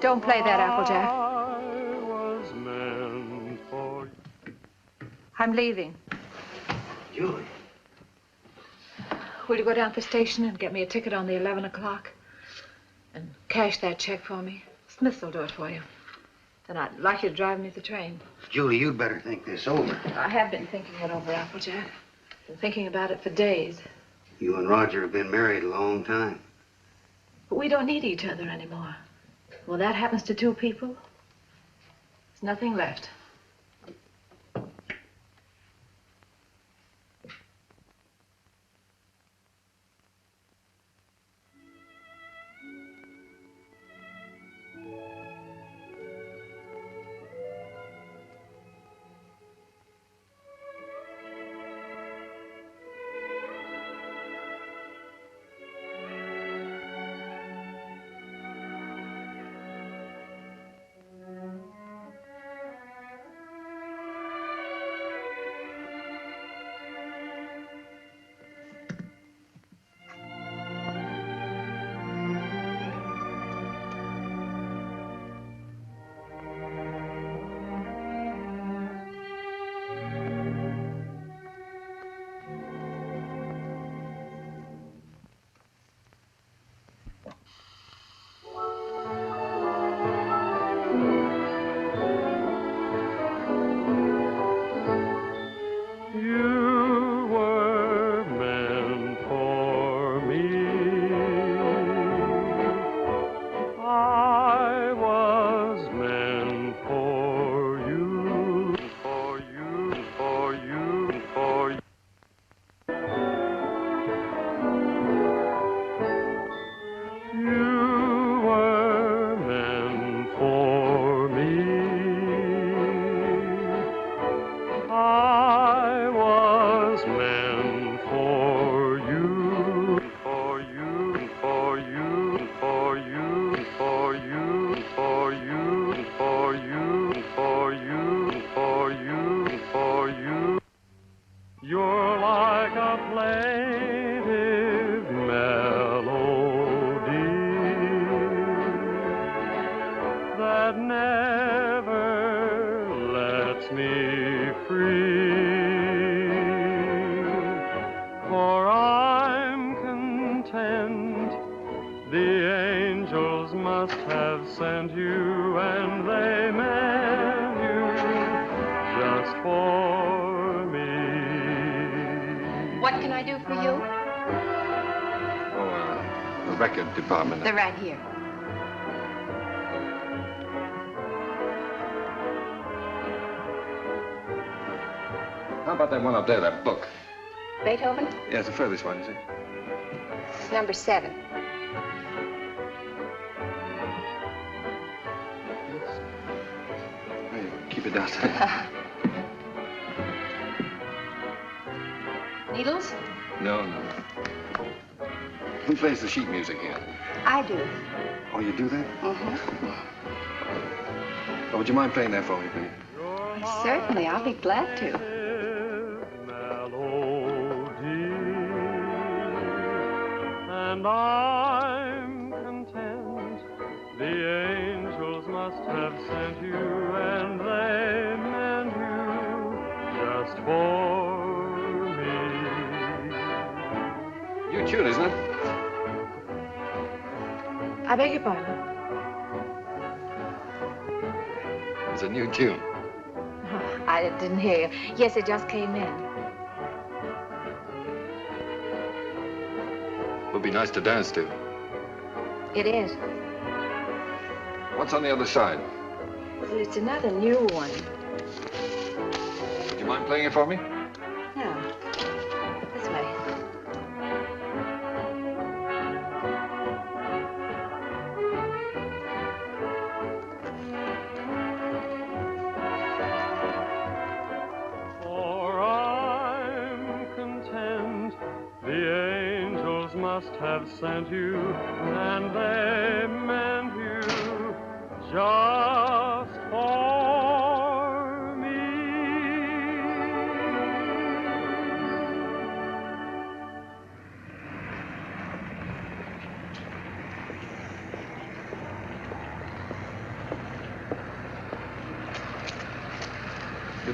Don't play that, Applejack. I was meant for... I'm leaving. Julie. Will you go down to the station and get me a ticket on the 11 o'clock? And cash that check for me? Smith will do it for you. Then I'd like you to drive me the train. Julie, you'd better think this over. I have been thinking it over, Applejack. Been thinking about it for days. You and Roger have been married a long time. But we don't need each other anymore. When that happens to two people, there's nothing left. Department. They're right here. How about that one up there, that book? Beethoven? Yeah, it's the furthest one, is it? It's number 7. Hey, keep it down there. Needles? No. Who plays the sheet music here? I do. Oh, you do that? Mm-hmm. Oh, would you mind playing that for me, please? Certainly, I'll be glad to. And I'm content. The angels must have sent you, and they meant you just for me. New tune, isn't it? I beg your pardon? It's a new tune. Oh, I didn't hear you. Yes, it just came in. Would be nice to dance to. It is. What's on the other side? Well, it's another new one. Would you mind playing it for me? No. This way. Must have sent you, and they meant you just for me.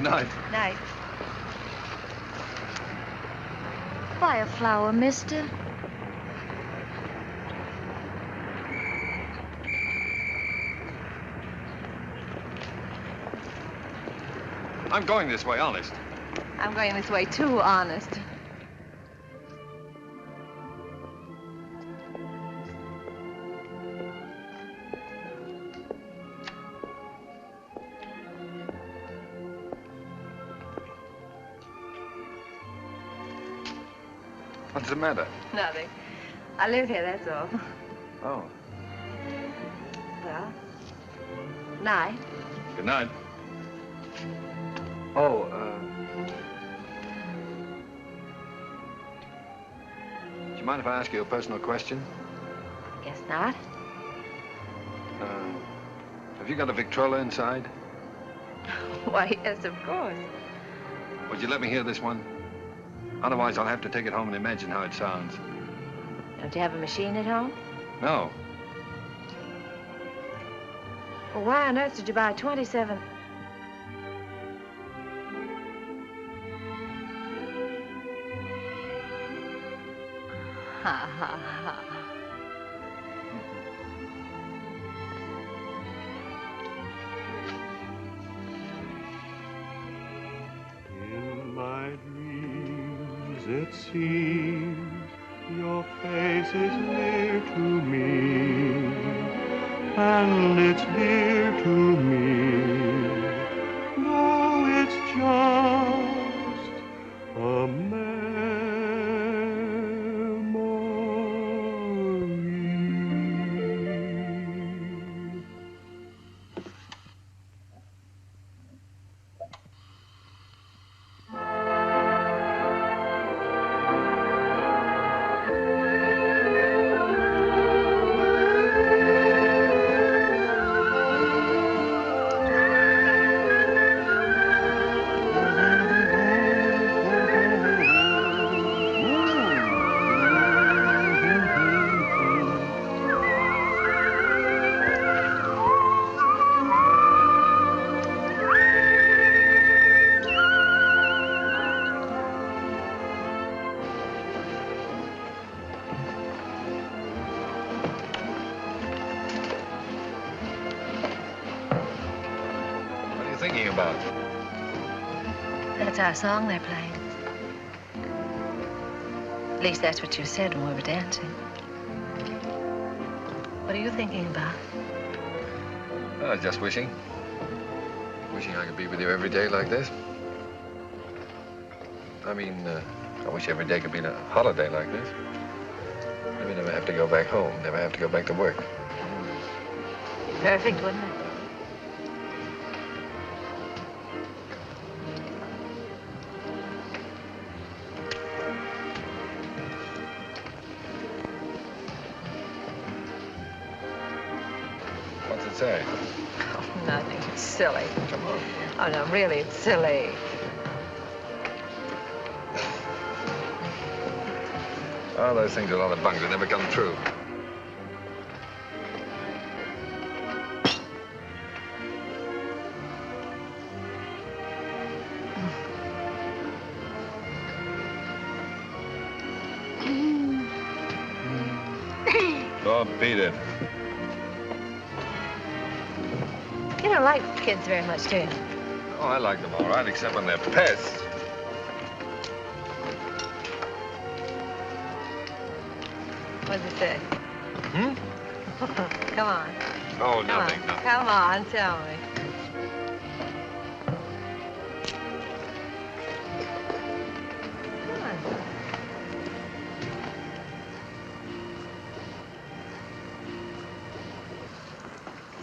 Good night. Night. Buy a flower, mister. I'm going this way, honest. I'm going this way too, honest. What's the matter? Nothing. I live here, that's all. Oh. Well, night. Good night. Oh, do you mind if I ask you a personal question? Guess not. Have you got a Victrola inside? Why, yes, of course. Would you let me hear this one? Otherwise, I'll have to take it home and imagine how it sounds. Don't you have a machine at home? No. Well, why on earth did you buy 27? Ha, ha, ha. In my dreams, it seems your face is near to me, and it's dear to me. Though it's just a memory. Thinking about? That's our song they're playing. At least that's what you said when we were dancing. What are you thinking about? Just wishing. Wishing I could be with you every day like this. I mean, I wish every day could be a holiday like this. Maybe never have to go back home, never have to go back to work. Perfect, wouldn't it? What's it say? Oh, nothing. It's silly. Come on. Oh, no, really, it's silly. Oh, those things are a lot of bunk. They never come true. Oh, beat it. You don't like kids very much, do you? Oh, I like them all right, except when they're pests. What does it say? Hmm? Come on. Oh, nothing, Come on. nothing. Come on, tell me. Come on.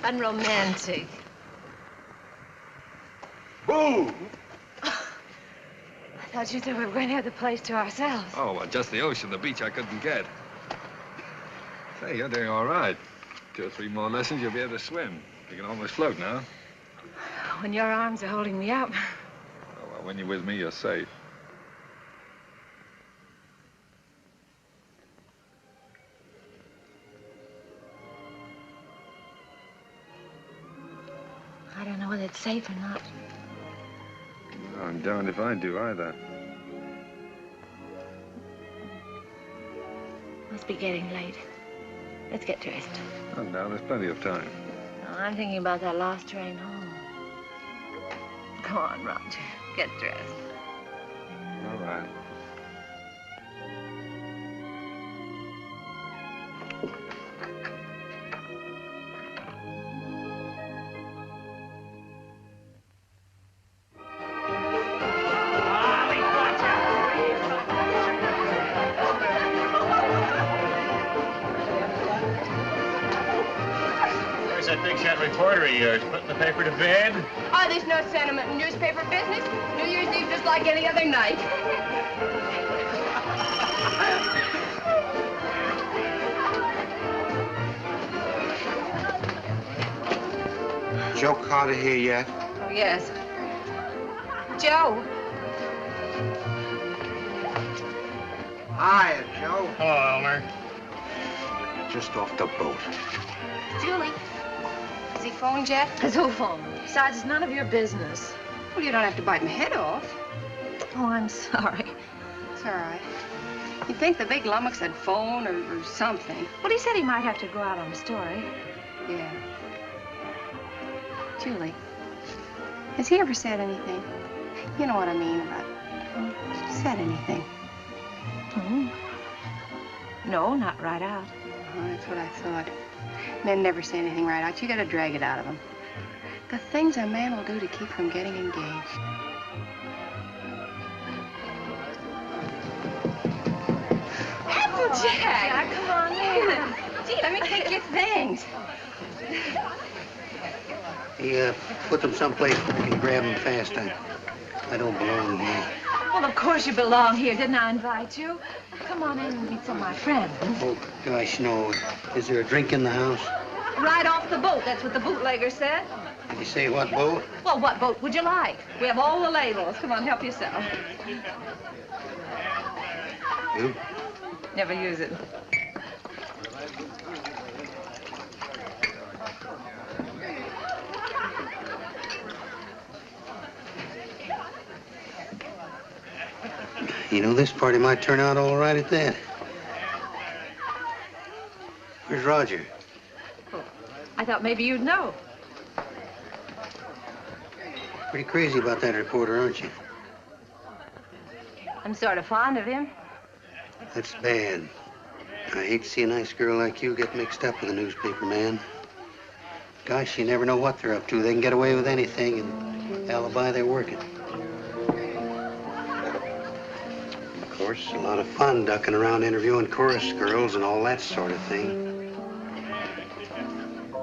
Unromantic. Boo! I thought you said we were going to have the place to ourselves. Oh, well, just the ocean, the beach I couldn't get. Say, you're doing all right. 2 or 3 more lessons, you'll be able to swim. You can almost float now. When your arms are holding me up. Oh, well, when you're with me, you're safe. I don't know whether it's safe or not. I'm darned if I do either. Must be getting late. Let's get dressed. Oh, no, there's plenty of time. No, I'm thinking about that last train home. Come on, Roger. Get dressed. All right. That big shot reporter of yours putting the paper to bed? Oh, there's no sentiment in newspaper business. New Year's Eve just like any other night. Joe Carter here yet? Oh, yes. Joe. Hiya, Joe. Hello, Elmer. Just off the boat. Julie. Has he phoned yet? It's who phone? Besides, it's none of your business. Well, you don't have to bite my head off. Oh, I'm sorry. It's all right. You'd think the big lummox had phone or something. Well, he said he might have to go out on a story. Yeah. Julie, has he ever said anything? You know what I mean about said anything? Hmm. No, not right out. Oh, that's what I thought. Men never say anything right out. You gotta drag it out of them. The things a man will do to keep from getting engaged. Applejack! Jack, come on in. Gee, let me take your things. He put them someplace where I can grab them fast. I don't belong here. Well, of course you belong here. Didn't I invite you? Come on in and meet some of my friends. Oh, gosh, no. Is there a drink in the house? Right off the boat. That's what the bootlegger said. Did he say what boat? Well, what boat would you like? We have all the labels. Come on, help yourself. You? Never use it. You know, this party might turn out all right at that. Where's Roger? Oh, I thought maybe you'd know. Pretty crazy about that reporter, aren't you? I'm sort of fond of him. That's bad. I hate to see a nice girl like you get mixed up with a newspaper man. Gosh, you never know what they're up to. They can get away with anything and alibi they're working. Of course, a lot of fun ducking around interviewing chorus girls and all that sort of thing.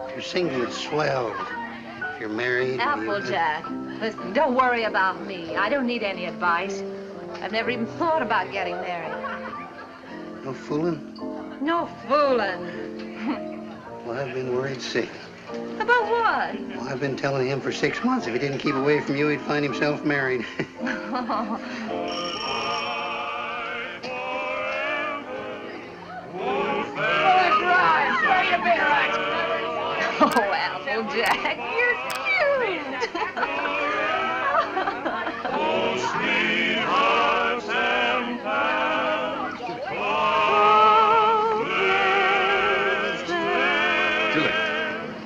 If you're single, it's swell. If you're married... Applejack, listen, don't worry about me. I don't need any advice. I've never even thought about getting married. No fooling? No fooling. Well, I've been worried sick. About what? Well, I've been telling him for 6 months if he didn't keep away from you, he'd find himself married. Oh, Applejack, you're cute.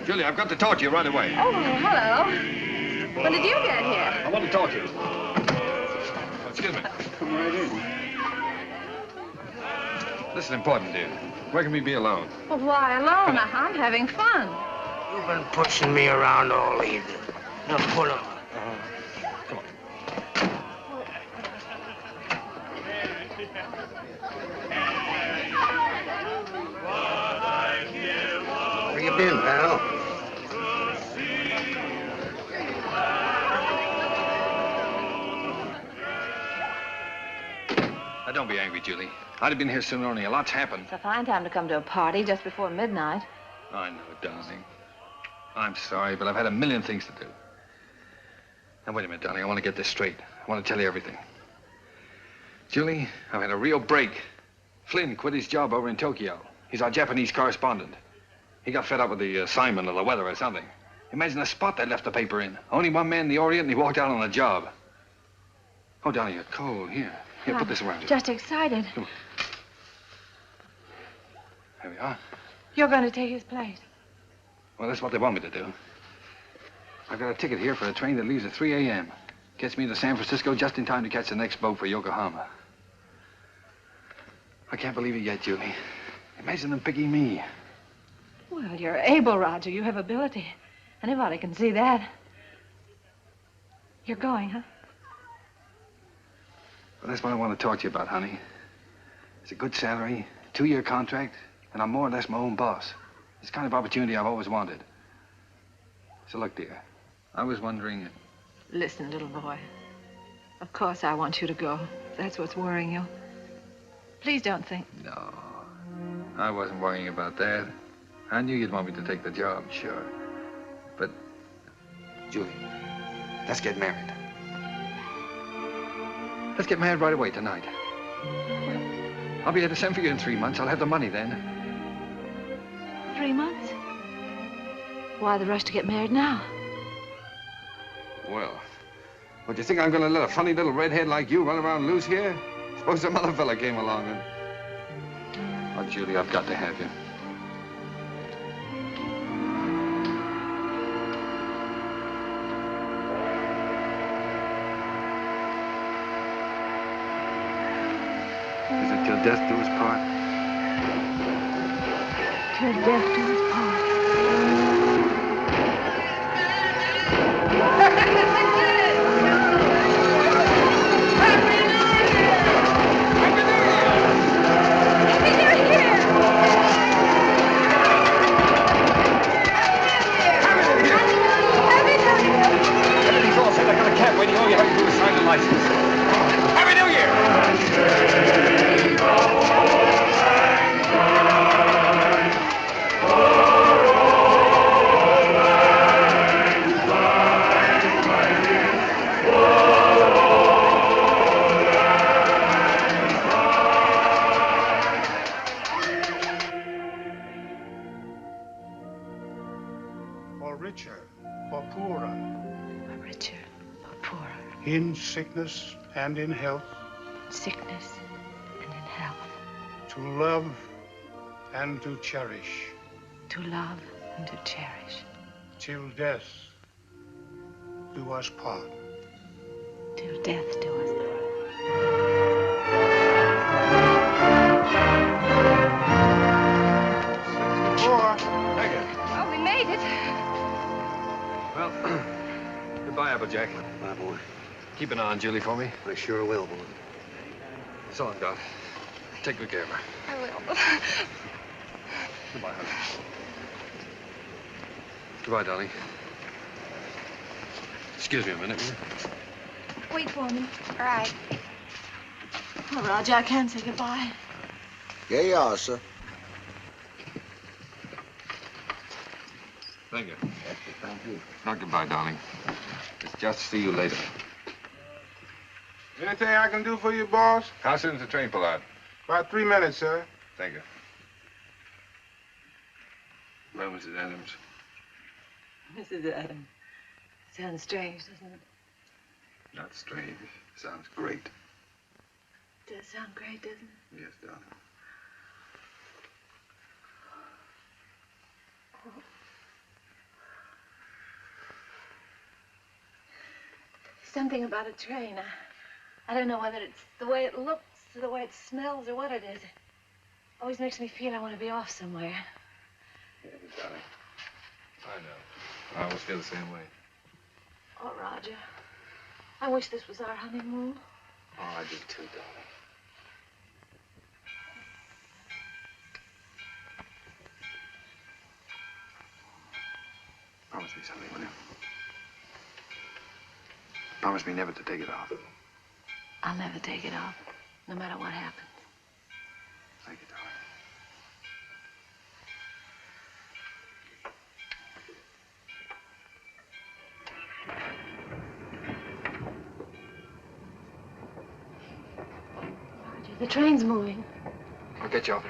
Julie, I've got to talk to you right away. Oh, hello. When did you get here? I want to talk to you. Oh, excuse me. Come right in. This is important, dear. Where can we be alone? Well, why alone? I'm having fun. You've been pushing me around all evening. Now pull up. Come on. Where you been, pal? Now, don't be angry, Julie. I'd have been here sooner, only a lot's happened. It's a fine time to come to a party just before midnight. I know, darling. I'm sorry, but I've had a million things to do. Now, wait a minute, darling. I want to get this straight. I want to tell you everything. Julie, I've had a real break. Flynn quit his job over in Tokyo. He's our Japanese correspondent. He got fed up with the assignment or the weather or something. Imagine the spot they left the paper in. Only one man in the Orient, and he walked out on the job. Oh, Donnie, you're cold. Here, put this around you. Just excited. Come on. There we are. You're going to take his place. Well, that's what they want me to do. I've got a ticket here for a train that leaves at 3 a.m. Gets me to San Francisco just in time to catch the next boat for Yokohama. I can't believe it yet, Julie. Imagine them picking me. Well, you're able, Roger. You have ability. Anybody can see that. You're going, huh? Well, that's what I want to talk to you about, honey. It's a good salary, 2-year contract, and I'm more or less my own boss. It's the kind of opportunity I've always wanted. So look, dear, I was wondering... Listen, little boy. Of course I want you to go. If that's what's worrying you. Please don't think... No, I wasn't worrying about that. I knew you'd want me to take the job, sure. But, Julie, let's get married. Let's get married right away tonight. I'll be able to send for you in 3 months. I'll have the money then. 3 months? Why the rush to get married now? Well, what, do you think I'm going to let a funny little redhead like you run around loose here? Suppose some other fella came along and... Oh, Julie, I've got to have you. Is it till death do us part? Till death do us part. Everything's all set. I got a cab waiting. All you have to do is sign the license. Happy New Year! Or richer, or poorer, For richer, for poorer, in sickness and in health, sickness and in health, to love and to cherish, to love and to cherish, till death do us part. till death do us part. Thank you. Oh, we made it. Well, goodbye, Applejack. Bye, boy. Keep an eye on Julie for me. I sure will, boy. So long, Doc. Take good care of her. I will. Goodbye, honey. Goodbye, darling. Excuse me a minute, will you? Wait for me. All right. Oh, Roger, I can't say goodbye. Yeah, you are, sir. Thank you. Thank you. Not goodbye, darling. It's just see you later. Anything I can do for you, boss? How soon's the train pull out? About 3 minutes, sir. Thank you. Well, Mrs. Adams. Mrs. Adams. Sounds strange, doesn't it? Not strange. Sounds great. Does sound great, doesn't it? Yes, darling. Something about a train. I don't know whether it's the way it looks or the way it smells or what it is. It always makes me feel I want to be off somewhere. Yeah, darling. I know. I always feel the same way. Oh, Roger. I wish this was our honeymoon. Oh, I do too, darling. Promise me something, will you? Promise me never to take it off. I'll never take it off, no matter what happens. Thank you, darling. Roger, the train's moving. I'll get you off.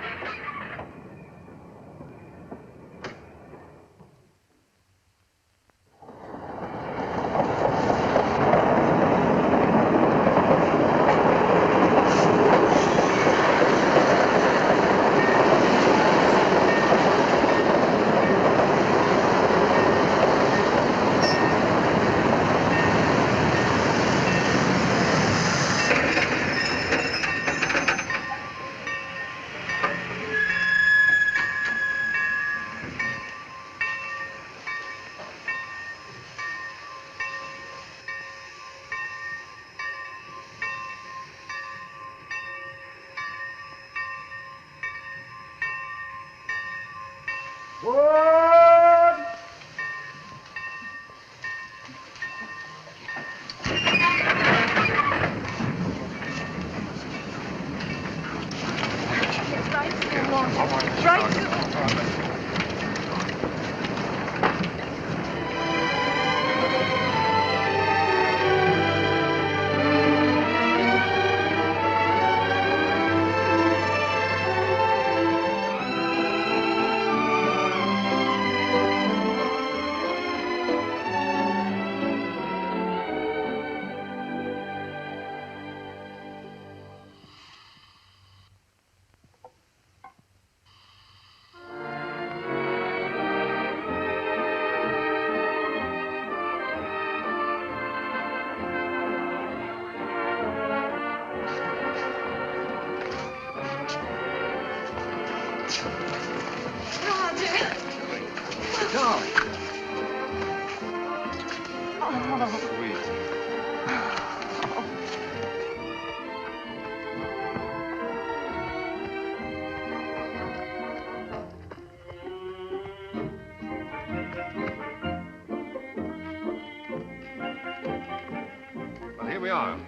me arm.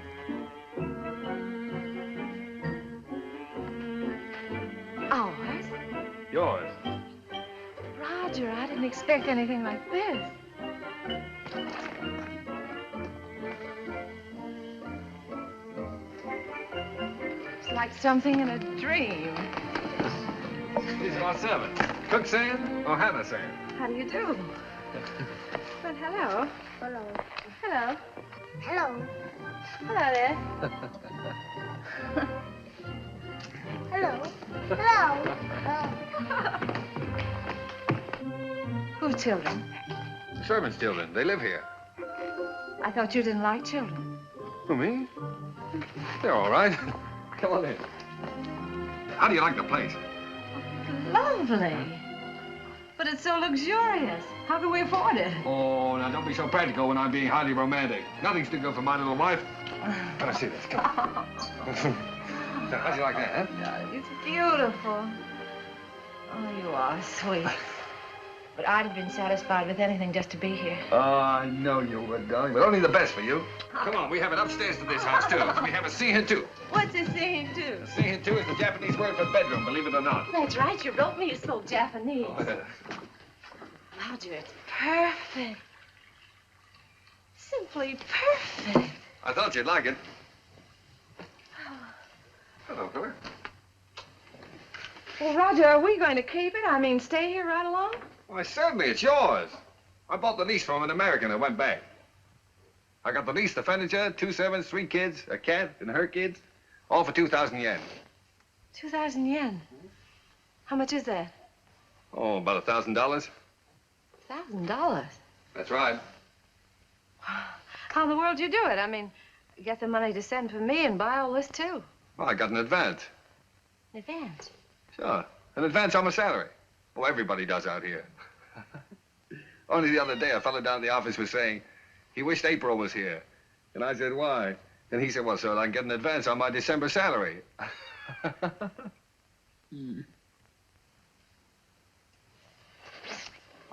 Ours? Yours. Roger, I didn't expect anything like this. It's like something in a dream. These are our servants. Cook saying or Hannah saying? How do you do? Well, hello. Hello. Hello. Hello. Hello there. Hello. Hello. Whose children? The servants' children. They live here. I thought you didn't like children. Who, me? They're all right. Come on in. How do you like the place? Lovely. But it's so luxurious. How can we afford it? Oh, now don't be so practical when I'm being highly romantic. Nothing's too good for my little wife. Let me see this. Come on. Now, how'd you like that, huh? It's beautiful. Oh, you are sweet. But I'd have been satisfied with anything just to be here. Oh, I know you would, darling, but only the best for you. Come on, we have it upstairs to this house, too. We have a Sihin-tu. What's a scene, too? Sihin-tu is the Japanese word for bedroom, believe it or not. That's right. You wrote me. It's so Japanese. Roger, it's perfect. Simply perfect. I thought you'd like it. Hello, fella. Well, Roger, are we going to keep it? I mean, stay here right along? Why, certainly, it's yours. I bought the lease from an American and went back. I got the lease, the furniture, 2 servants, 3 kids, a cat, and her kids, all for 2,000 yen. 2,000 yen. How much is that? Oh, about $1,000. $1,000. That's right. How in the world do you do it? I mean, get the money to send for me and buy all this, too. Well, I got an advance. In advance. Sure, an advance on my salary. Oh, everybody does out here. Only the other day, a fellow down in the office was saying he wished April was here. And I said, why? And he said, well, so I can get an advance on my December salary.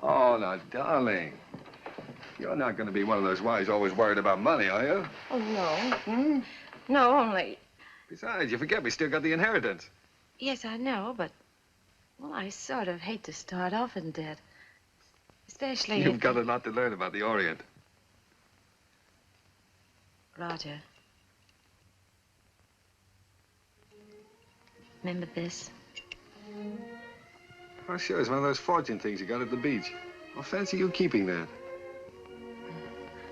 Oh, now, darling, you're not going to be one of those wives always worried about money, are you? Oh, no. No, only... Besides, you forget we still got the inheritance. Yes, I know, but... Well, I sort of hate to start off in debt. Especially You've if... got a lot to learn about the Orient. Roger. Remember this? Oh, sure, it's one of those fortune things you got at the beach. Well, fancy you keeping that.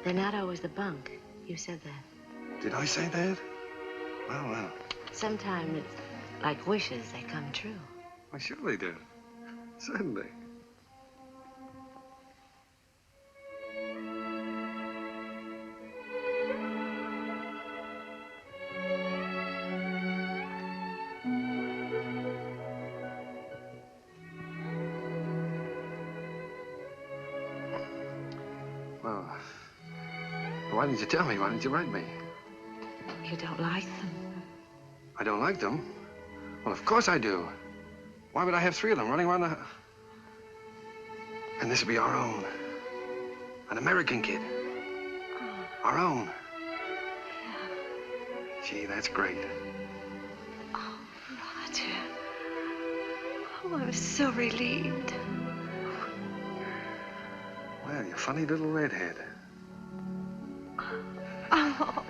They're not always the bunk. You said that. Did I say that? Well, well. Sometimes it's like wishes, they come true. Why, sure they do. Certainly. Well, why didn't you tell me? Why didn't you write me? You don't like them? I don't like them? Well, of course I do. Why would I have 3 of them running around the... And this would be our own. An American kid. Our own. Yeah. Gee, that's great. Oh, Roger. Oh, I'm so relieved. Well, you funny little redhead. Oh.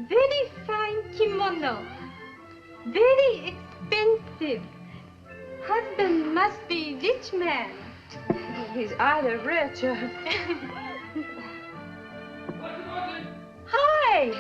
Very fine kimono. Very expensive. Husband must be rich man. He's either rich or... Hi.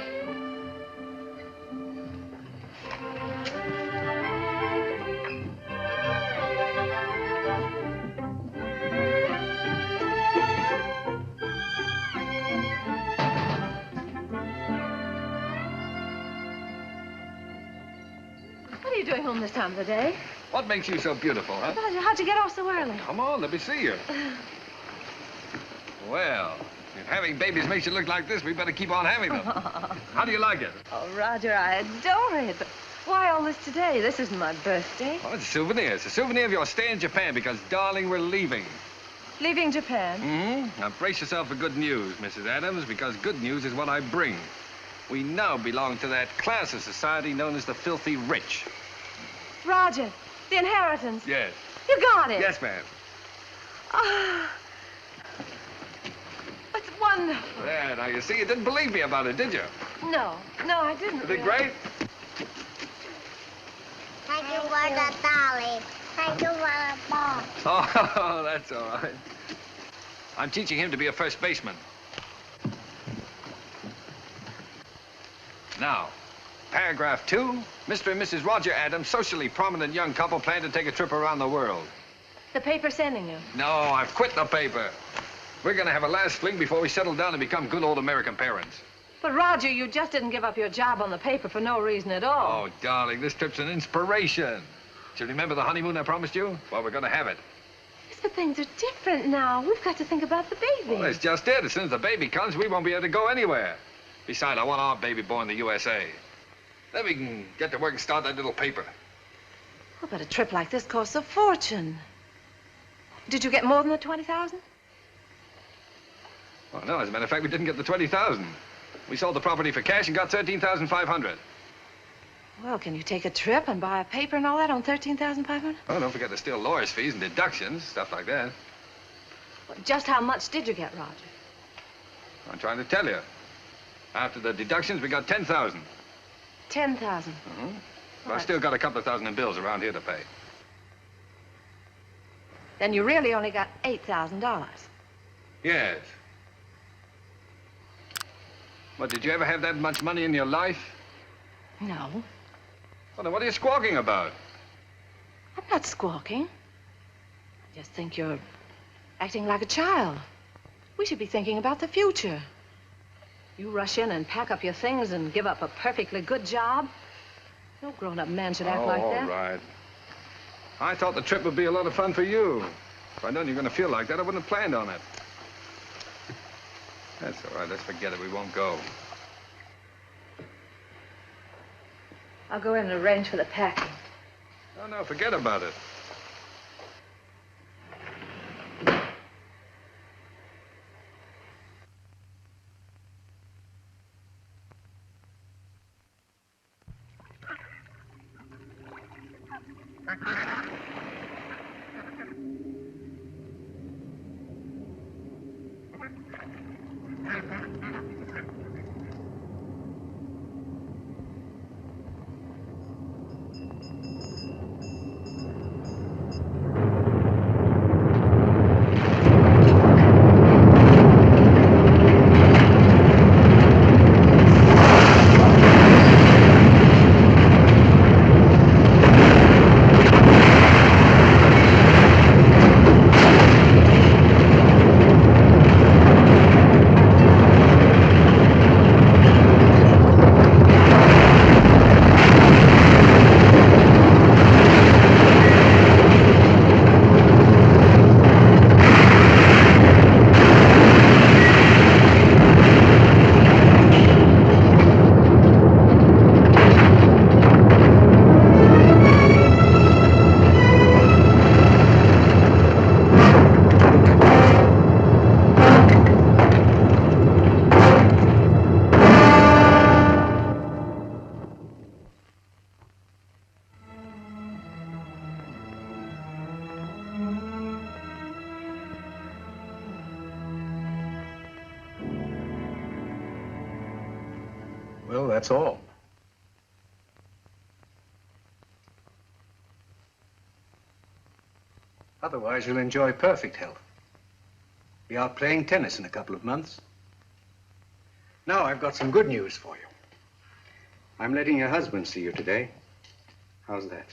What are you doing home this time of the day? What makes you so beautiful, huh? Roger, how'd you get off so early? Come on, let me see you. Well, if having babies makes you look like this, we better keep on having them. How do you like it? Oh, Roger, I adore it. But why all this today? This isn't my birthday. Oh, it's a souvenir. It's a souvenir of your stay in Japan because, darling, we're leaving. Leaving Japan? Mm-hmm. Now brace yourself for good news, Mrs. Adams, because good news is what I bring. We now belong to that class of society known as the filthy rich. Roger, the inheritance. Yes. You got it. Yes, ma'am. Ah, it's wonderful. There, now you see, you didn't believe me about it, did you? No, I didn't. Isn't it great? Thank you for the dolly. Thank you for the ball. Oh, that's all right. I'm teaching him to be a first baseman. Now, paragraph 2, Mr. and Mrs. Roger Adams, socially prominent young couple, plan to take a trip around the world. The paper's sending you. No, I've quit the paper. We're gonna have a last fling before we settle down and become good old American parents. But, Roger, you just didn't give up your job on the paper for no reason at all. Oh, darling, this trip's an inspiration. Do you remember the honeymoon I promised you? Well, we're gonna have it. Yes, but things are different now. We've got to think about the baby. Well, that's just it. As soon as the baby comes, we won't be able to go anywhere. Besides, I want our baby born in the USA. Then we can get to work and start that little paper. Well, but a trip like this costs a fortune. Did you get more than the 20,000? Well, no, as a matter of fact, we didn't get the 20,000. We sold the property for cash and got 13,500. Well, can you take a trip and buy a paper and all that on 13,500? Oh, don't forget the still lawyer's fees and deductions, stuff like that. Well, just how much did you get, Roger? I'm trying to tell you. After the deductions, we got 10,000. 10,000. Mm-hmm. But I've still got a couple of thousand in bills around here to pay. Then you really only got $8,000. Yes. What, did you ever have that much money in your life? No. Well, then what are you squawking about? I'm not squawking. I just think you're acting like a child. We should be thinking about the future. You rush in and pack up your things and give up a perfectly good job. No grown-up man should act like that. All right. I thought the trip would be a lot of fun for you. If I'd known you were going to feel like that, I wouldn't have planned on it. That's all right. Let's forget it. We won't go. I'll go in and arrange for the packing. Oh, no, forget about it. Well, that's all. Otherwise, you'll enjoy perfect health. Be out playing tennis in a couple of months. Now, I've got some good news for you. I'm letting your husband see you today. How's that?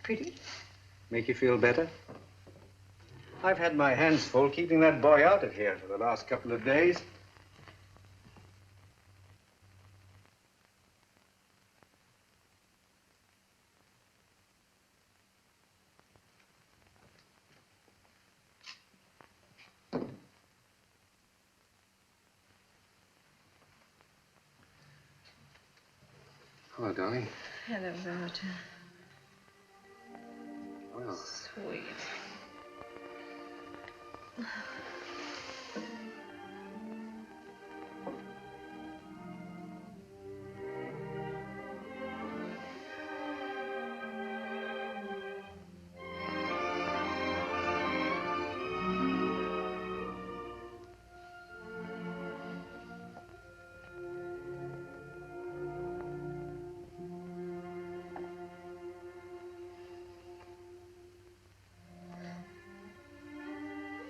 Pretty. Make you feel better? I've had my hands full keeping that boy out of here for the last couple of days. Hello, darling. Hello, Roger. Well, Sweet.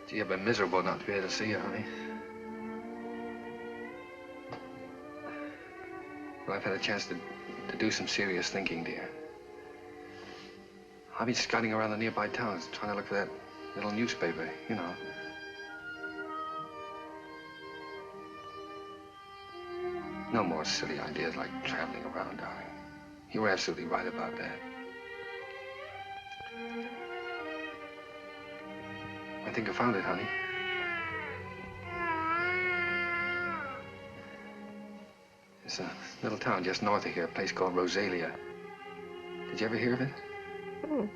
Gee, I've been miserable not to be able to see you, honey. Well, I've had a chance to do some serious thinking, dear. I've been scouting around the nearby towns, trying to look for that little newspaper, you know. No more silly ideas like traveling around, darling. You were absolutely right about that. I think I found it, honey. It's a little town just north of here, a place called Rosalia. Did you ever hear of it? Hmm.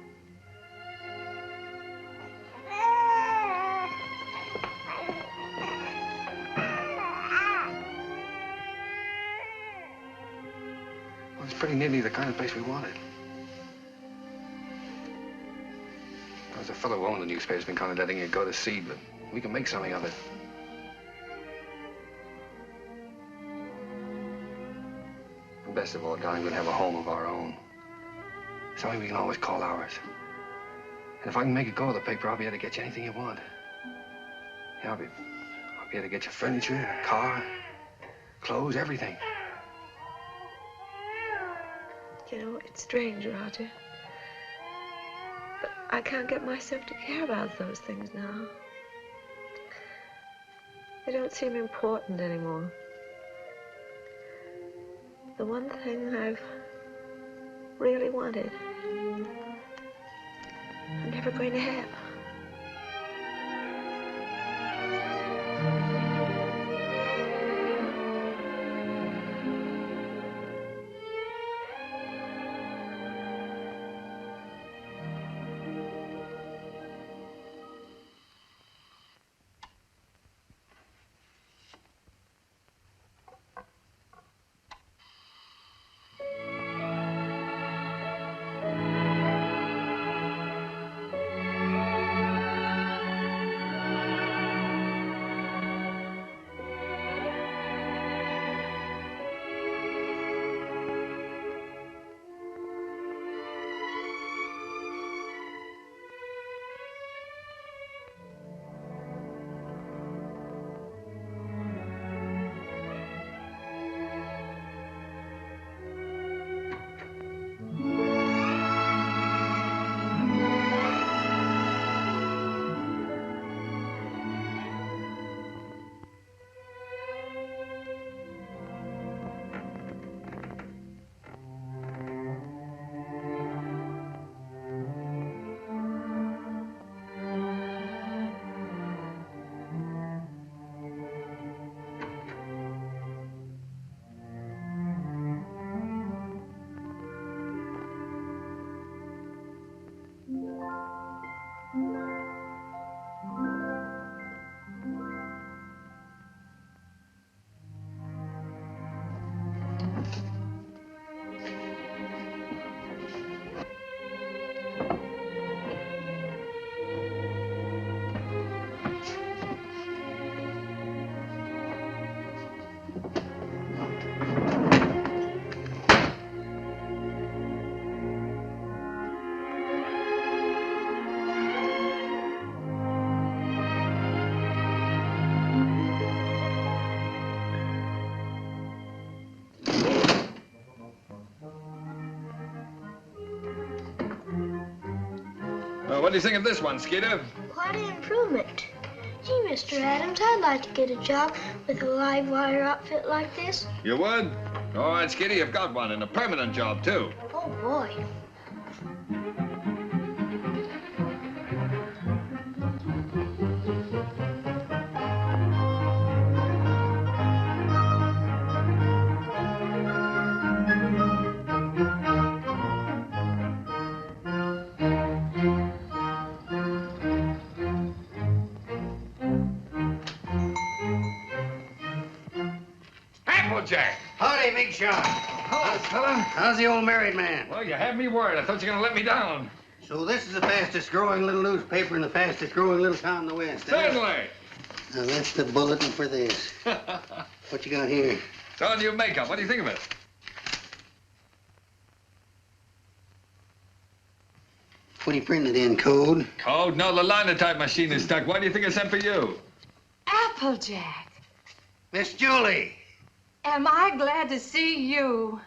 Well, it's pretty nearly the kind of place we wanted. There's a fellow who owned the newspaper's been kind of letting it go to seed, but we can make something of it. And best of all, darling, we'll have a home of our own. Something we can always call ours. And if I can make it go to the paper, I'll be able to get you anything you want. Yeah, I'll be able to get you furniture, a car, clothes, everything. You know, it's strange, Roger. But I can't get myself to care about those things now. They don't seem important anymore. The one thing I've really wanted, I'm never going to have. What do you think of this one, Skeeter? Quite an improvement. Gee, Mr. Adams, I'd like to get a job with a live wire outfit like this. You would? All right, Skeeter, you've got one, and a permanent job, too. Oh, boy. Jack. Howdy, Big Shot. Hello, fella. How's the old married man? Well, you had me worried. I thought you were going to let me down. So this is the fastest growing little newspaper in the fastest growing little town in the West. Certainly. Now that's the bulletin for this. What you got here? It's all new makeup. What do you think of it? What do you printed in, code? Code? No, the linotype machine is stuck. Why do you think I sent for you? Applejack, Miss Julie. am I glad to see you.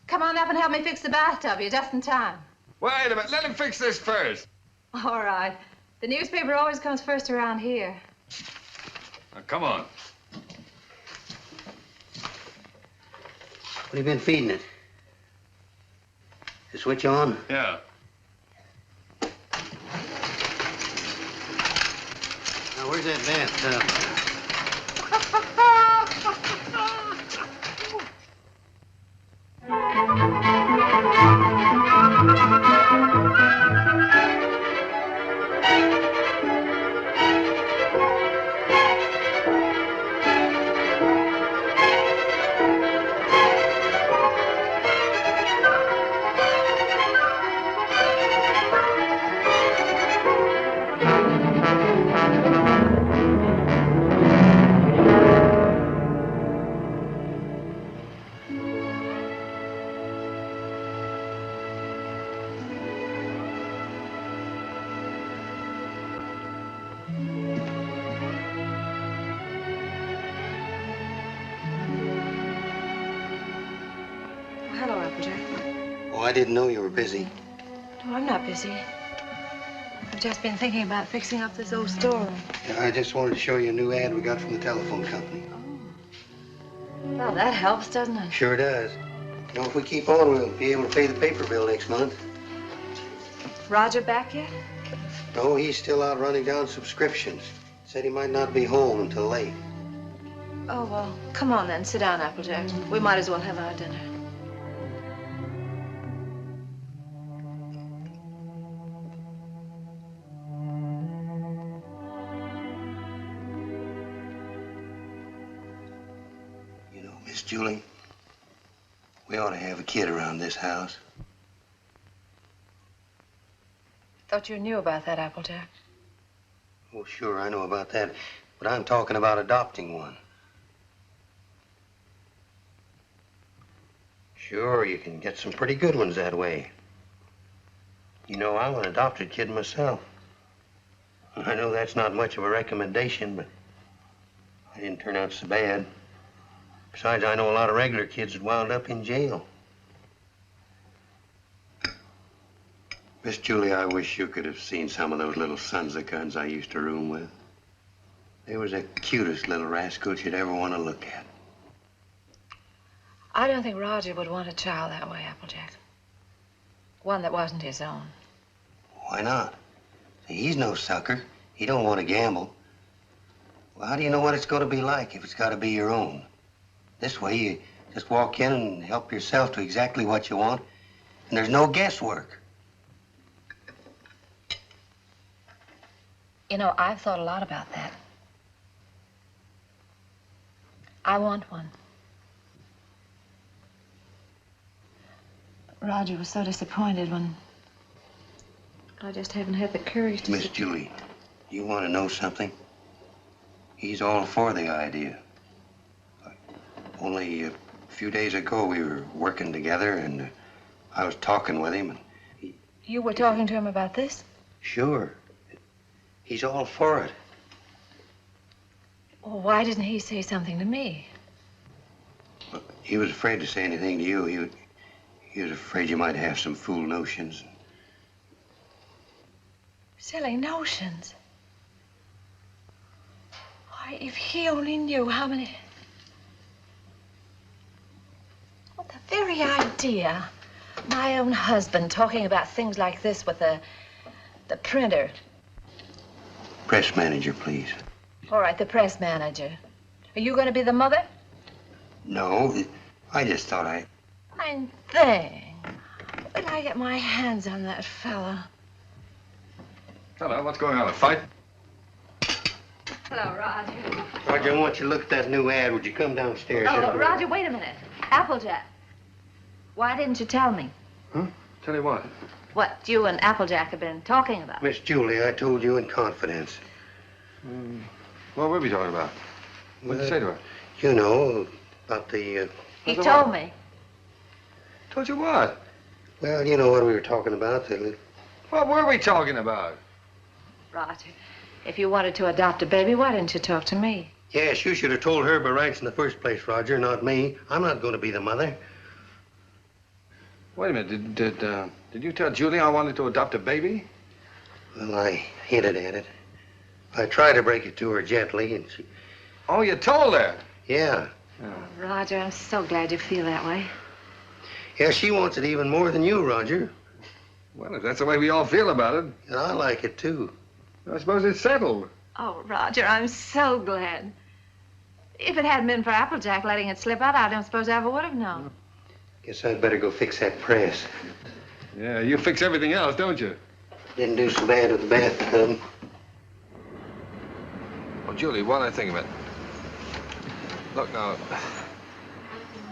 Come on up and help me fix the bathtub. You're just in time. Wait a minute. Let him fix this first. All right. The newspaper always comes first around here. Now, come on. What have you been feeding it? The switch on? Yeah. Now, where's that bathtub? Hello, Applejack. Oh, I didn't know you were busy. No, I'm not busy. I've just been thinking about fixing up this old storeroom. Yeah, I just wanted to show you a new ad we got from the telephone company. Well, that helps, doesn't it? Sure does. You know, if we keep on, we'll be able to pay the paper bill next month. Roger back yet? No, he's still out running down subscriptions. Said he might not be home until late. Oh, well, come on then. Sit down, Applejack. We might as well have our dinner. You know, Miss Julie, we ought to have a kid around this house. Thought you knew about that, Applejack. Oh, sure, I know about that. But I'm talking about adopting one. Sure, you can get some pretty good ones that way. You know, I'm an adopted kid myself. I know that's not much of a recommendation, but I didn't turn out so bad. Besides, I know a lot of regular kids that wound up in jail. Miss Julie, I wish you could have seen some of those little sons of guns I used to room with. They was the cutest little rascals you'd ever want to look at. I don't think Roger would want a child that way, Applejack. One that wasn't his own. Why not? See, he's no sucker. He don't want to gamble. Well, how do you know what it's going to be like if it's got to be your own? This way, you just walk in and help yourself to exactly what you want, and there's no guesswork. You know, I've thought a lot about that. I want one. Roger was so disappointed when I just haven't had the courage to... Miss Julie, you want to know something? He's all for the idea. Only a few days ago, we were working together, and I was talking with him, and You were talking to him about this? Sure. He's all for it. Well, why didn't he say something to me? He was afraid to say anything to you. He was afraid you might have some fool notions. Silly notions. Why, if he only knew how many... Well, the very idea. My own husband talking about things like this with the printer. Press manager, please. All right, the press manager. Are you going to be the mother? No, I just thought I... Fine thing. When I get my hands on that fella. Hello, what's going on? A fight? Hello, Roger. Roger, I want you to look at that new ad. Would you come downstairs? Oh, Roger, wait a minute. Applejack. Why didn't you tell me? Huh? Tell you what? What you and Applejack have been talking about. Miss Julie, I told you in confidence. What were we talking about? What did you say to her? You know, about the... He told me. Told you what? Well, you know what we were talking about. What were we talking about? Roger, if you wanted to adopt a baby, why didn't you talk to me? Yes, you should have told her by rights in the first place, Roger, not me. I'm not going to be the mother. Wait a minute. Did you tell Julie I wanted to adopt a baby? Well, I hinted at it. I tried to break it to her gently, and she... Oh, you told her? Yeah. Oh, Roger, I'm so glad you feel that way. Yeah, she wants it even more than you, Roger. Well, if that's the way we all feel about it. And I like it, too. I suppose it's settled. Oh, Roger, I'm so glad. If it hadn't been for Applejack letting it slip out, I don't suppose I ever would have known. Guess I'd better go fix that press. Yeah, you fix everything else, don't you? Didn't do so bad with the bathtub. Oh, Julie, while I think of it. Look, now,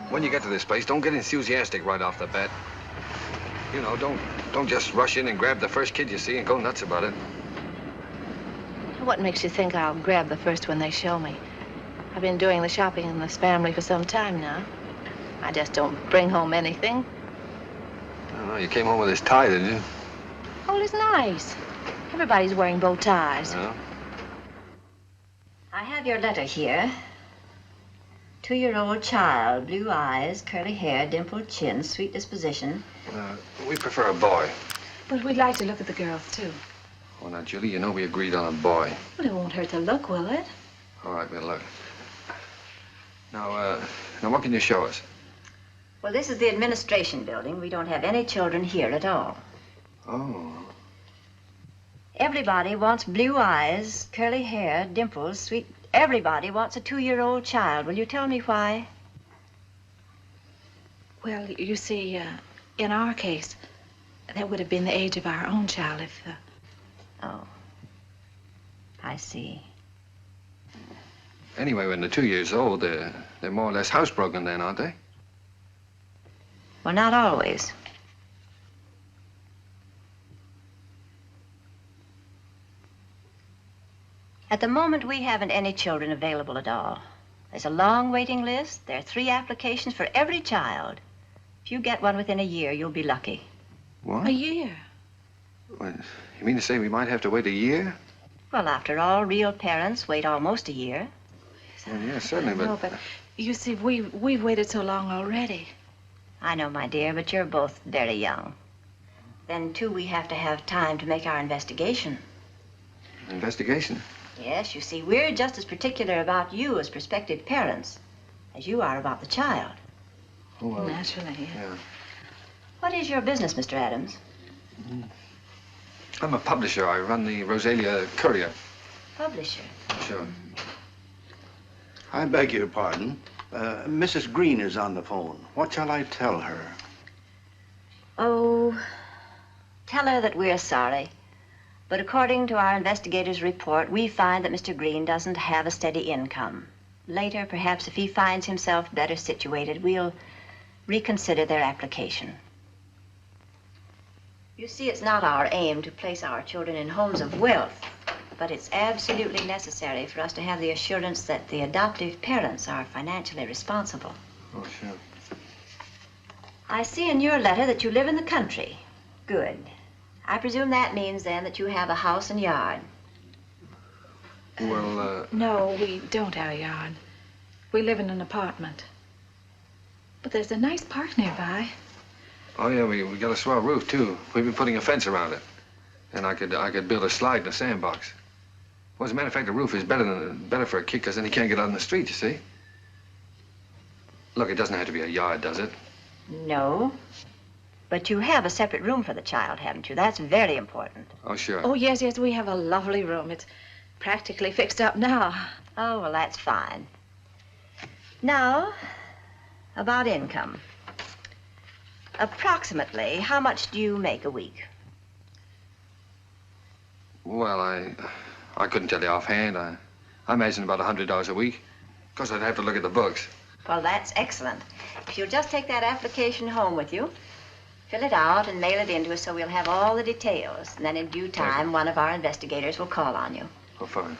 when you get to this place, don't get enthusiastic right off the bat. You know, don't just rush in and grab the first kid you see and go nuts about it. What makes you think I'll grab the first one they show me? I've been doing the shopping in this family for some time now. I just don't bring home anything. I don't know, you came home with this tie, didn't you? Oh, it's nice. Everybody's wearing bow ties. Yeah. I have your letter here. 2-year-old child, blue eyes, curly hair, dimpled chin, sweet disposition. We prefer a boy. But we'd like to look at the girls, too. Oh, now, Julie, you know we agreed on a boy. Well, it won't hurt to look, will it? All right, we'll look. Now what can you show us? Well, this is the administration building. We don't have any children here at all. Oh. Everybody wants blue eyes, curly hair, dimples, sweet... Everybody wants a 2-year-old child. Will you tell me why? Well, you see, in our case, that would have been the age of our own child if... Oh. I see. Anyway, when they're 2 years old, they're more or less housebroken then, aren't they? Well, not always. At the moment, we haven't any children available at all. There's a long waiting list. There are 3 applications for every child. If you get one within a year, you'll be lucky. What? A year? What, you mean to say we might have to wait a year? Well, after all, real parents wait almost a year. Well, yeah, certainly, but... No, but you see, we've waited so long already. I know, my dear, but you're both very young. Then, too, we have to have time to make our investigation. Investigation? Yes, you see, we're just as particular about you as prospective parents as you are about the child. Oh, well, naturally, yeah. What is your business, Mr. Adams? I'm a publisher. I run the Rosalia Courier. Publisher? Sure. I beg your pardon. Mrs. Green is on the phone. What shall I tell her? Oh, tell her that we're sorry. But according to our investigator's report, we find that Mr. Green doesn't have a steady income. Later, perhaps if he finds himself better situated, we'll reconsider their application. You see, it's not our aim to place our children in homes of wealth, but it's absolutely necessary for us to have the assurance that the adoptive parents are financially responsible. Oh, sure. I see in your letter that you live in the country. Good. I presume that means, then, that you have a house and yard. Well, No, we don't have a yard. We live in an apartment. But there's a nice park nearby. Oh, yeah, we got a swell roof, too. We've been putting a fence around it. And I could build a slide in a sandbox. Well, as a matter of fact, the roof is better for a kid, because then he can't get out in the street, you see. Look, it doesn't have to be a yard, does it? No. But you have a separate room for the child, haven't you? That's very important. Oh, sure. Oh, yes, we have a lovely room. It's practically fixed up now. Oh, well, that's fine. Now, about income. Approximately, how much do you make a week? Well, I couldn't tell you offhand. I imagine about $100 a week. Of course, I'd have to look at the books. Well, that's excellent. If you'll just take that application home with you, fill it out and mail it in to us so we'll have all the details. And then in due time, one of our investigators will call on you. Oh, fine.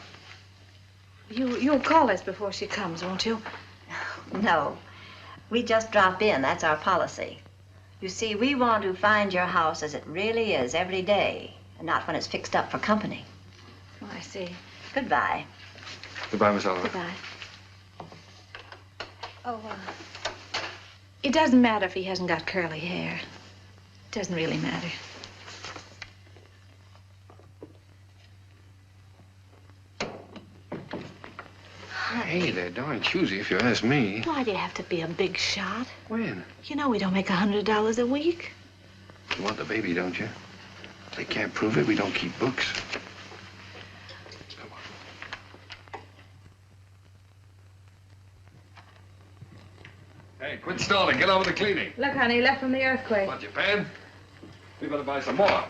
You'll call us before she comes, won't you? No. We just drop in. That's our policy. You see, we want to find your house as it really is every day, and not when it's fixed up for company. Oh, I see. Goodbye. Goodbye, Miss Oliver. Goodbye. Oh, it doesn't matter if he hasn't got curly hair. It doesn't really matter. Hey, they're darn choosy if you ask me. Why do you have to be a big shot? When? You know we don't make $100 a week. You want the baby, don't you? If they can't prove it, we don't keep books. Come on. Hey, quit stalling. Get on with the cleaning. Look, honey, left from the earthquake. What, Japan? We better buy some more.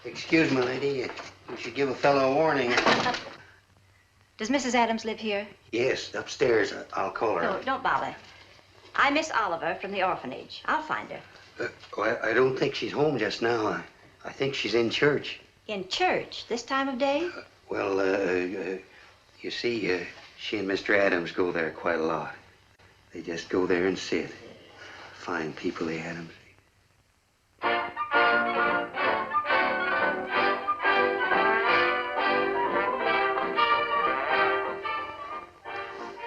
Excuse me, lady. You should give a fellow a warning. Does Mrs. Adams live here? Yes, upstairs. I'll call her. No, don't bother. I'm Miss Oliver from the orphanage. I'll find her. Well, I don't think she's home just now. I think she's in church. In church? This time of day? Well, you see, she and Mr. Adams go there quite a lot. They just go there and sit. Fine people, the Adams.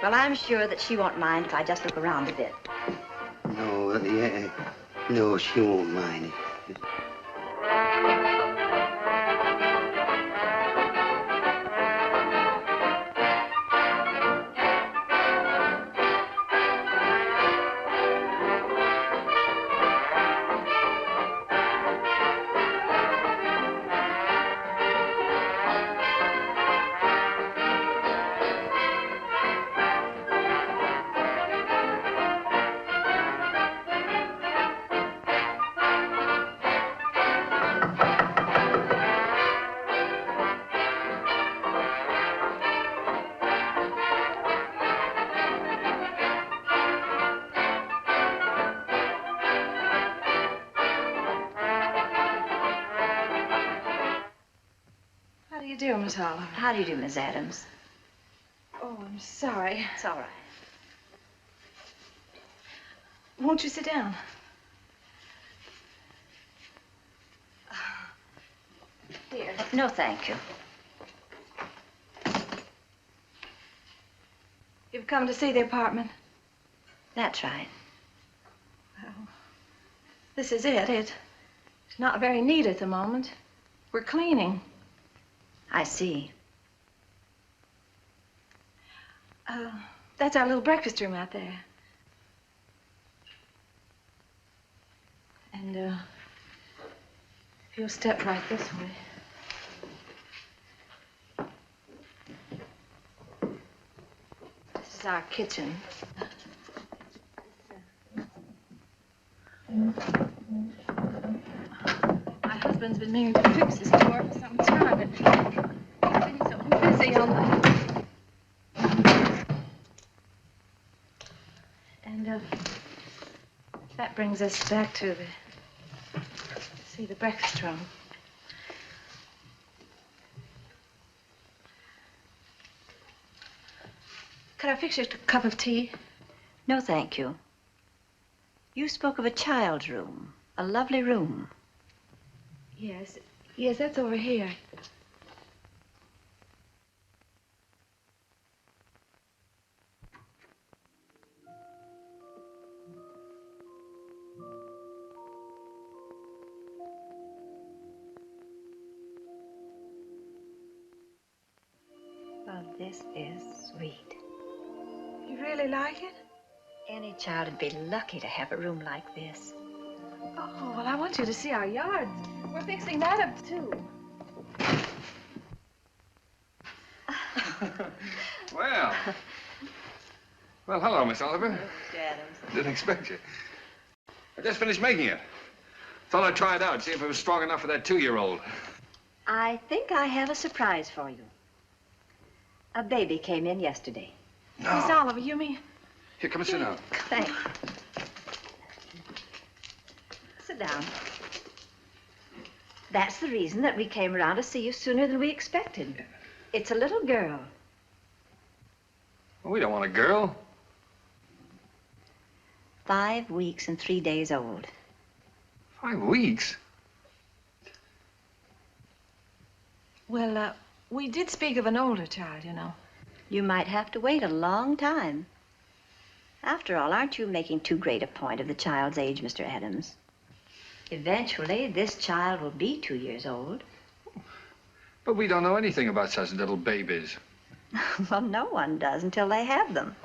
Well, I'm sure that she won't mind if I just look around a bit. No, no, she won't mind. Miss Oliver. How do you do, Miss Adams? Oh, I'm sorry. It's all right. Won't you sit down? Here. No, thank you. You've come to see the apartment? That's right. Well, this is it. It's not very neat at the moment. We're cleaning. I see. That's our little breakfast room out there. And, if you'll step right this way. This is our kitchen. My husband's been meaning to fix this door for some time, but he's been so busy on the... And, that brings us back to the breakfast room. Could I fix you a cup of tea? No, thank you. You spoke of a child's room, a lovely room. Yes, that's over here. Oh, this is sweet. You really like it? Any child would be lucky to have a room like this. Oh, well, I want you to see our yard. We're fixing that up, too. Well. Well, hello, Miss Oliver. Hello, Mr. Adams. Didn't expect you. I just finished making it. Thought I'd try it out, see if it was strong enough for that 2-year-old. I think I have a surprise for you. A baby came in yesterday. No. Miss Oliver, you mean? Here, come and sit down. Thanks. Sit down. That's the reason that we came around to see you sooner than we expected. It's a little girl. Well, we don't want a girl. 5 weeks and 3 days old. 5 weeks? Well, we did speak of an older child, you know. You might have to wait a long time. After all, aren't you making too great a point of the child's age, Mr. Adams? Eventually, this child will be 2 years old. But we don't know anything about such little babies. Well, no one does until they have them.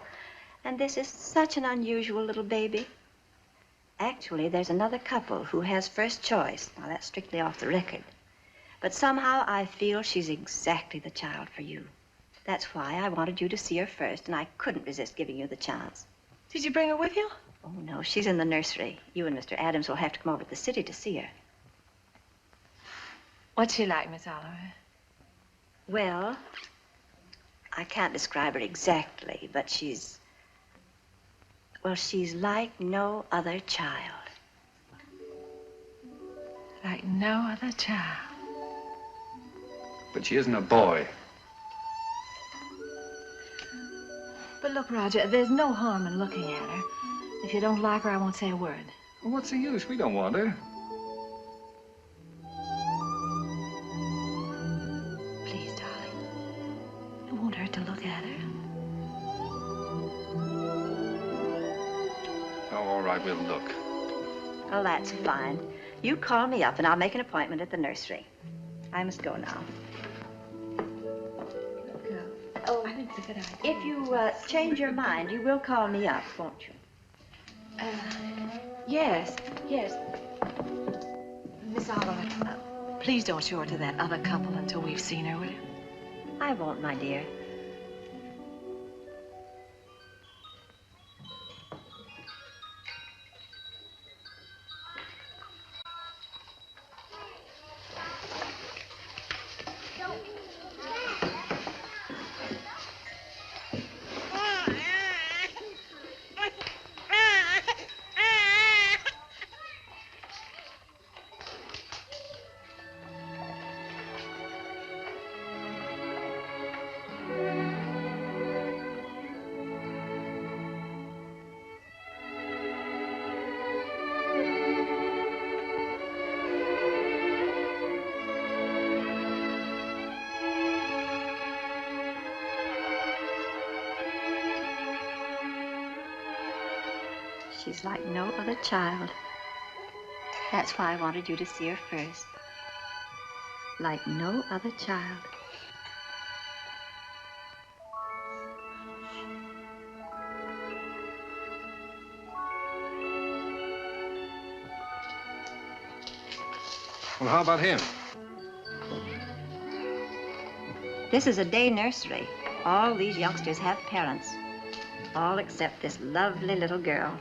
And this is such an unusual little baby. Actually, there's another couple who has first choice. Now, that's strictly off the record. But somehow I feel she's exactly the child for you. That's why I wanted you to see her first, and I couldn't resist giving you the chance. Did you bring her with you? Oh, no, she's in the nursery. You and Mr. Adams will have to come over to the city to see her. What's she like, Miss Oliver? Well, I can't describe her exactly, but she's... well, she's like no other child. Like no other child. But she isn't a boy. But look, Roger, there's no harm in looking at her. If you don't like her, I won't say a word. Well, what's the use? We don't want her. Please, darling. It won't hurt to look at her. Oh, all right, we'll look. Oh, that's fine. You call me up, and I'll make an appointment at the nursery. I must go now. Oh, I think it's a good idea. If you change your mind, you will call me up, won't you? Yes. Miss Oliver, please don't show her to that other couple until we've seen her, will you? I won't, my dear. She's like no other child. That's why I wanted you to see her first. Like no other child. Well, how about him? This is a day nursery. All these youngsters have parents. All except this lovely little girl.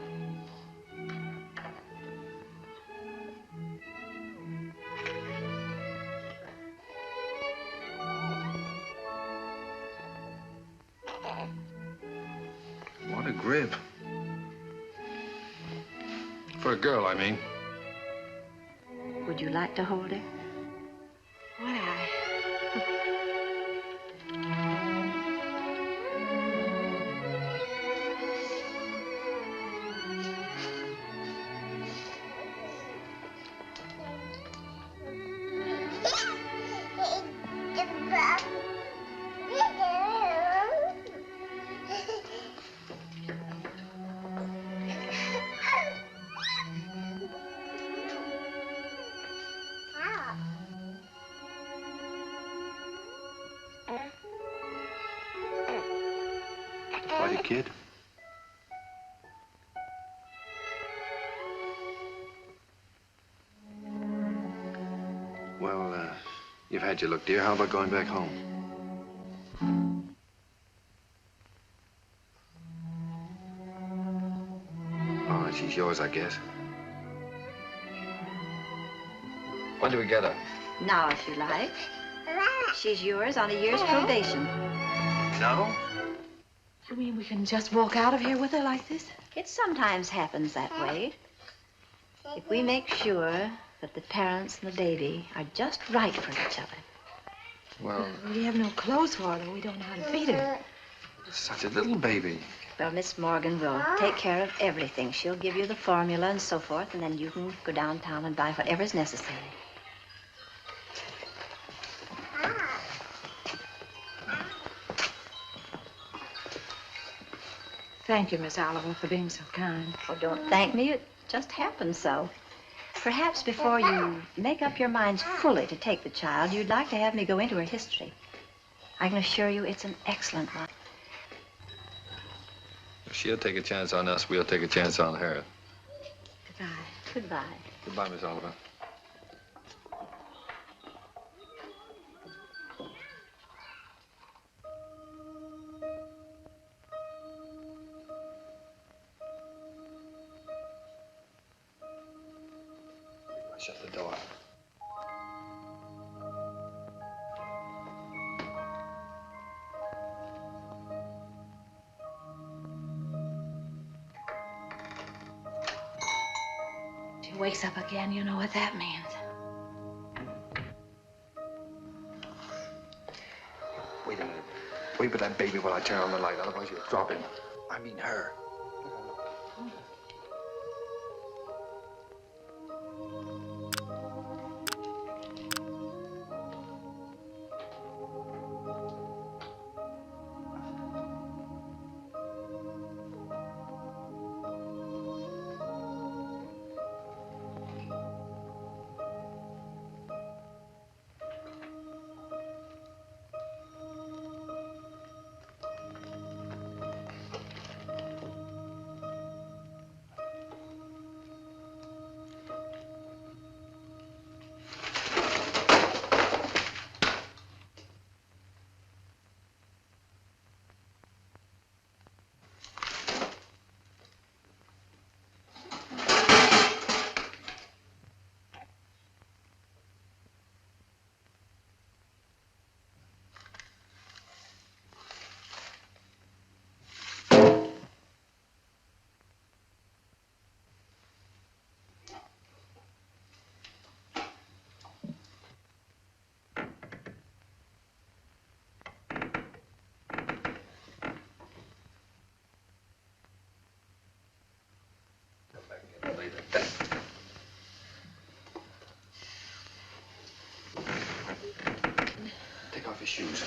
What a grip. For a girl, I mean. Would you like to hold her? Would I? Quite a kid. Well, you've had your look, dear. How about going back home? All right, she's yours, I guess. When do we get her? Now, if you like. She's yours on a year's probation. No? You mean we can just walk out of here with her like this? It sometimes happens that way. If we make sure that the parents and the baby are just right for each other. Well, We have no clothes for her. We don't know how to feed her. such a little baby. Well, Miss Morgan will take care of everything. She'll give you the formula and so forth, and then you can go downtown and buy whatever's necessary. Thank you, Miss Oliver, for being so kind. Oh, don't thank me. It just happened so. Perhaps before you make up your minds fully to take the child, you'd like to have me go into her history. I can assure you it's an excellent one. If she'll take a chance on us, we'll take a chance on her. Goodbye. Goodbye. Goodbye, Miss Oliver. Shut the door. She wakes up again, you know what that means. Wait a minute. Wait with that baby while I turn on the light, otherwise you'll drop him. I mean her. Take off your shoes.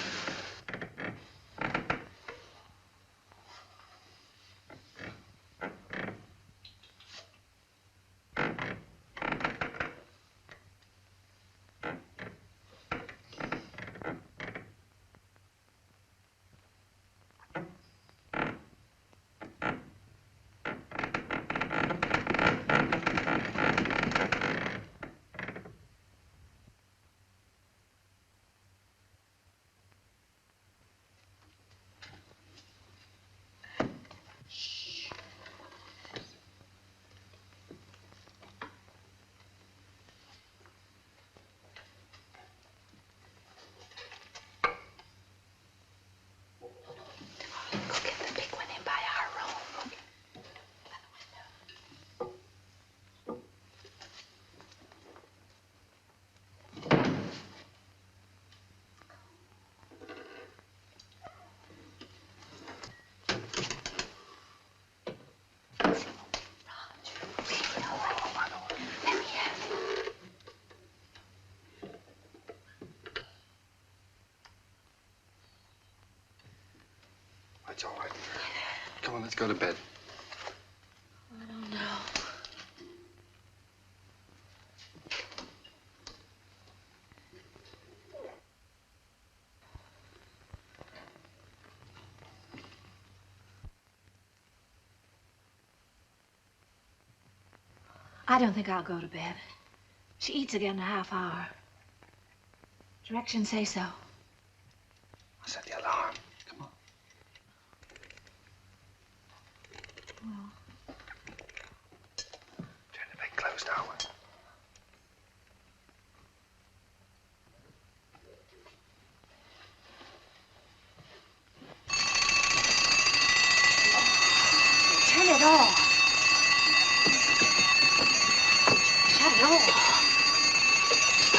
That's all right. Come on, let's go to bed. I don't know. I don't think I'll go to bed. She eats again in a half hour. Directions say so. I'll set the alarm. Come on. Well, Turn the big closed now. turn it off. Shut it off.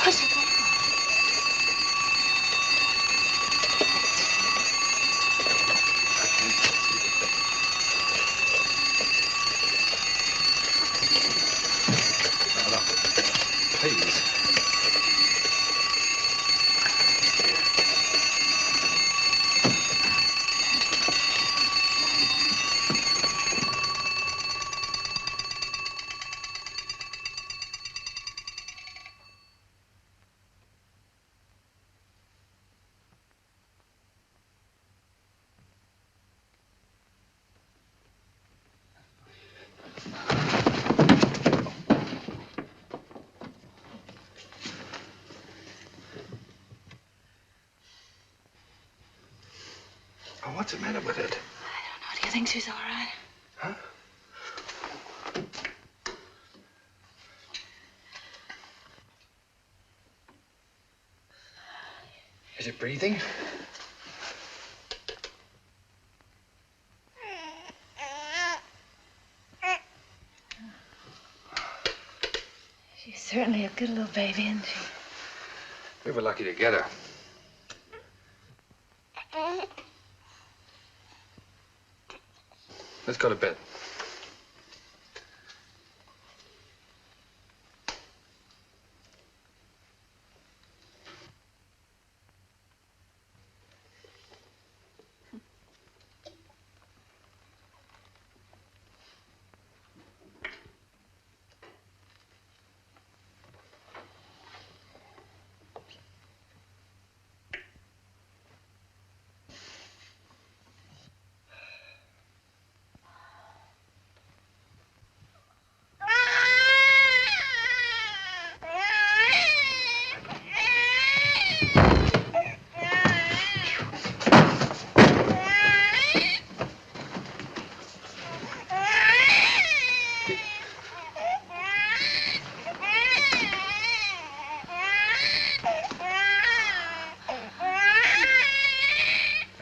Push it down. Please. Oh, what's the matter with it? I don't know. Do you think she's all right? Huh? Is it breathing? She's certainly a good little baby, isn't she? We were lucky to get her. Let's go to bed.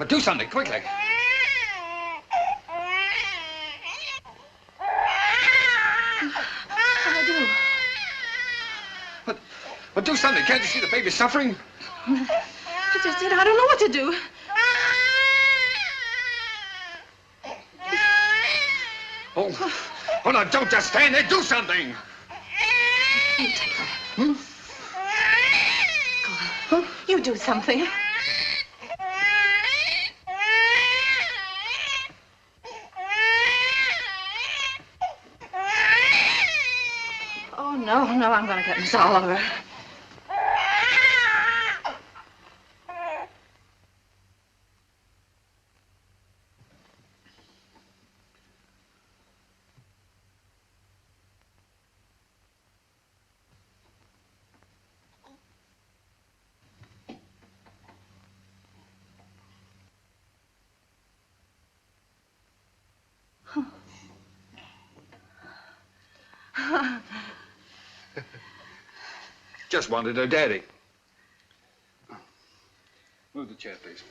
But do something, quickly. What'll I do? But do something. Can't you see the baby's suffering? I just did. I don't know what to do. Oh, no, don't just stand there. Do something. You take her. Hmm? Go on. You do something. Oh, no, I'm going to get Miss Oliver. Just wanted her daddy. Move the chair, please.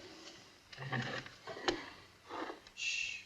Shh.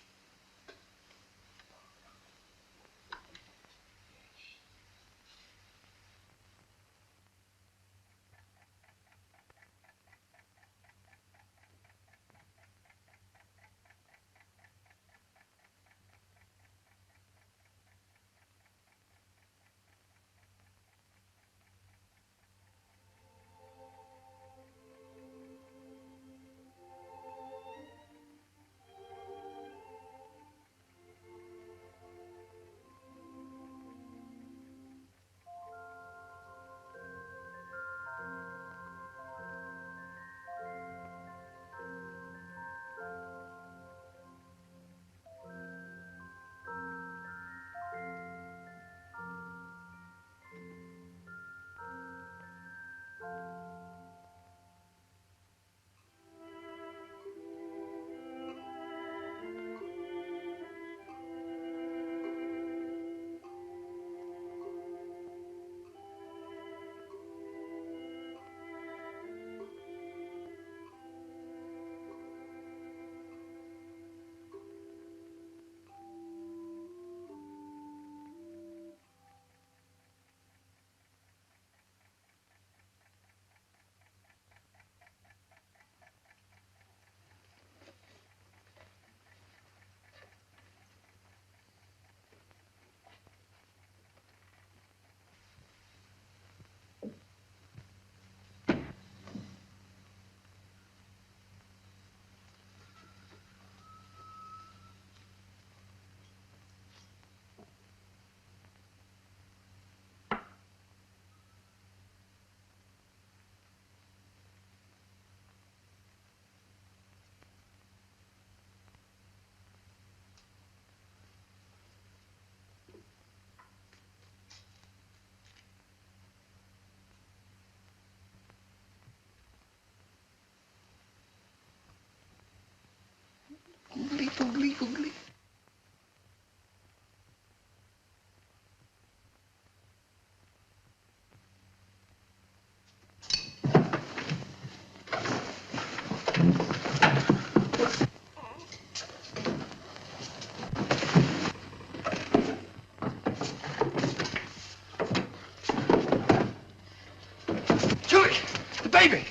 baby!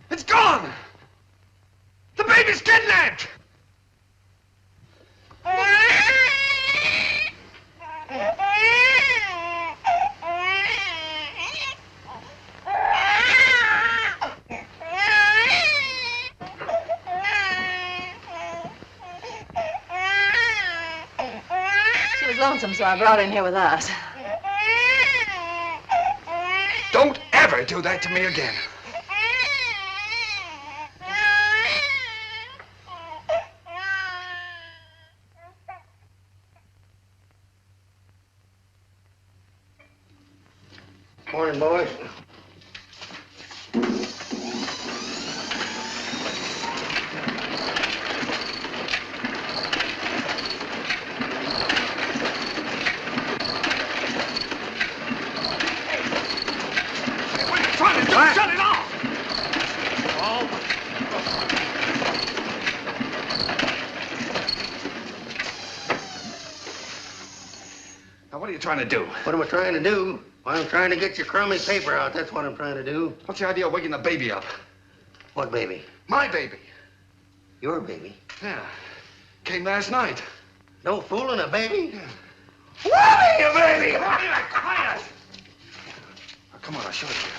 It's gone! The baby's kidnapped! She was lonesome, so I brought her in here with us. Don't ever do that to me again. Morning, boys. Trying to just shut it off! Now, what are you trying to do? What am I trying to do? Well, I'm trying to get your crummy paper out. That's what I'm trying to do. What's the idea of waking the baby up? What baby? My baby. Your baby? Yeah. Came last night. No fooling a baby? Yeah. Whammy, a baby! Quiet! Now, come on, I'll show it to you.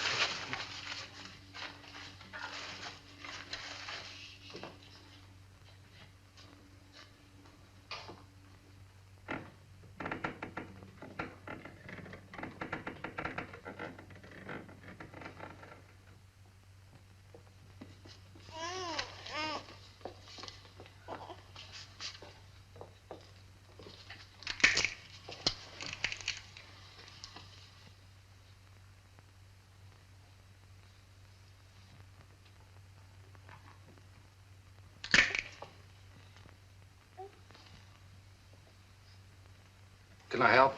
Can I help?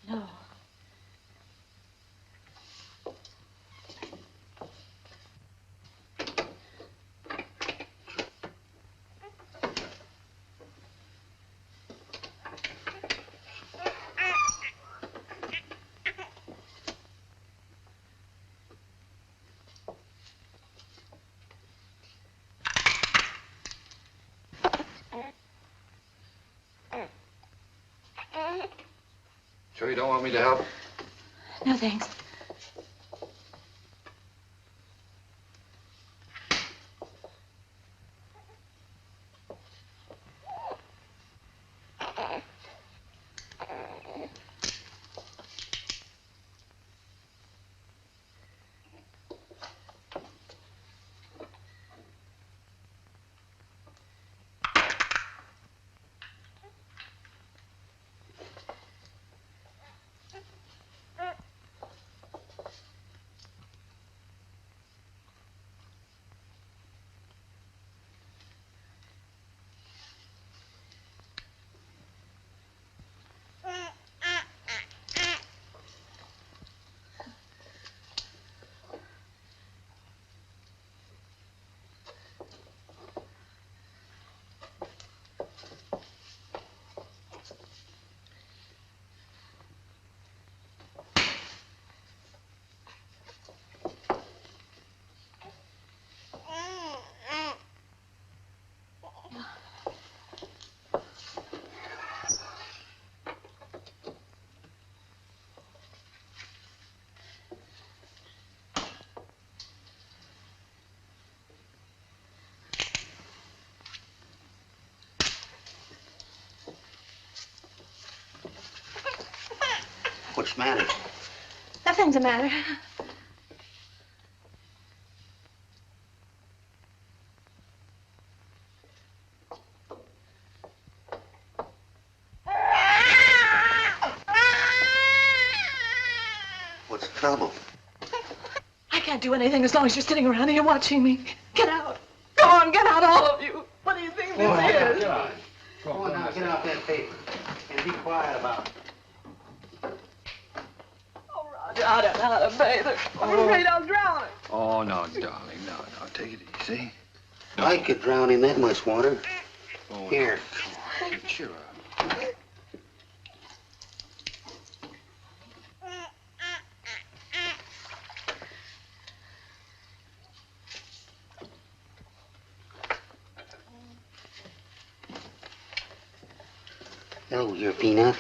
No. Sure you don't want me to help? No, thanks. What's the matter? Nothing's the matter. What's the trouble? I can't do anything as long as you're sitting around here watching me. Get out. Go on, get out, all of you. What do you think this is? Get out. Go on now, get out that paper. And be quiet about it. I don't know how to bathe her. I'm afraid I'll drown her. Oh, no, darling, no. Take it easy. No. I could drown in that much water. Oh, Here. No, come on, cheer up. Hello, your peanut.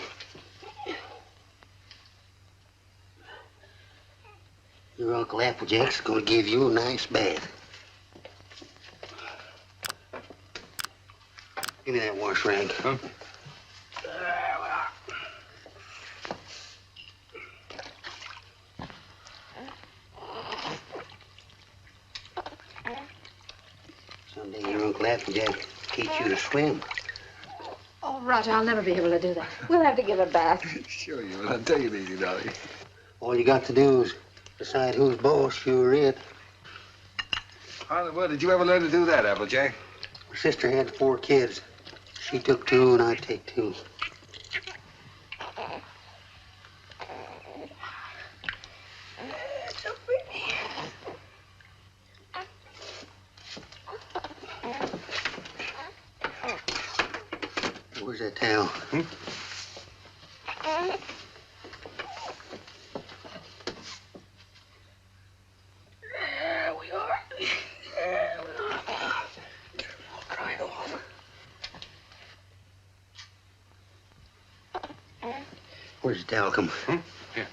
Your Uncle Applejack's gonna give you a nice bath. Give me that wash rag. Huh? Someday your Uncle Applejack teach you to swim. Oh, Roger, I'll never be able to do that. We'll have to give her back. Sure you will. I'll tell you easy, darling. All you got to do is decide who's boss, you or it. How in the world did you ever learn to do that, Applejack? My sister had 4 kids. She took 2 and I take 2. So pretty. Where's that towel? Hmm? There we are. There we are. I'll dry it off. Where's the towel come from? Hmm? Here.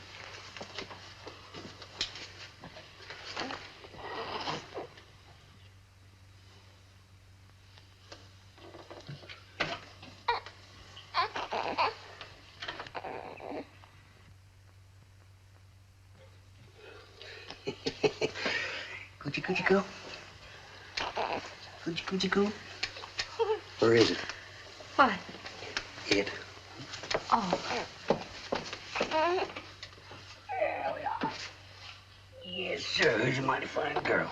Coochie coo. Coochie coo. Where is it? What? It. Oh. There we are. Yes, sir. Who's a mighty fine girl.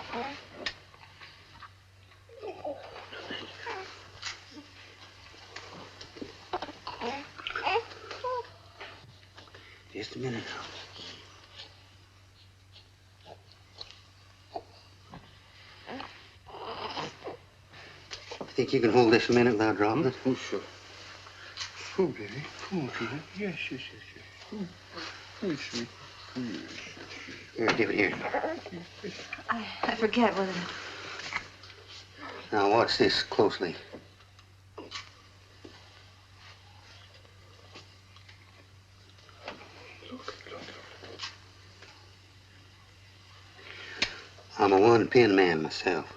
Just a minute now. Think you can hold this a minute without dropping it? Oh, sure. Oh, baby. Come on, Peter. Yes, yes, yes, yes. Oh, sweet. Here, give it here. I forget whether... Now, watch this closely. I'm a one-pin man myself.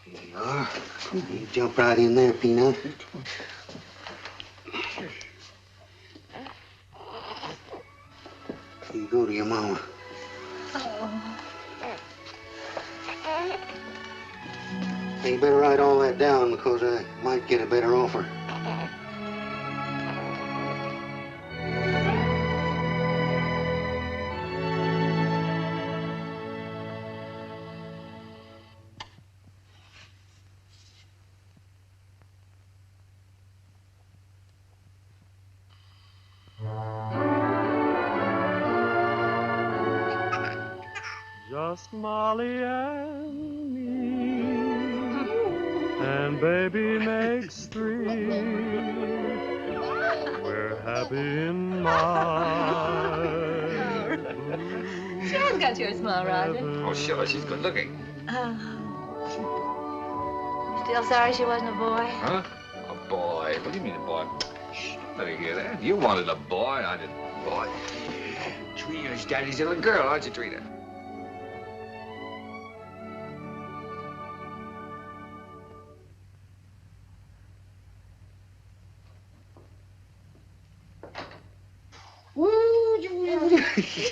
Here you are. You jump right in there, Peanut. You go to your mama. Oh. Hey, you better write all that down because I might get a better offer. Just Molly and me, and baby makes 3. We're happy in my blue. She has got your smile, Roger. Oh, sure, she's good looking. Still sorry she wasn't a boy? Huh? A boy? What do you mean a boy? Shh, let her hear that. You wanted a boy, I didn't. Boy. Trina's daddy's little girl, aren't you, Trina?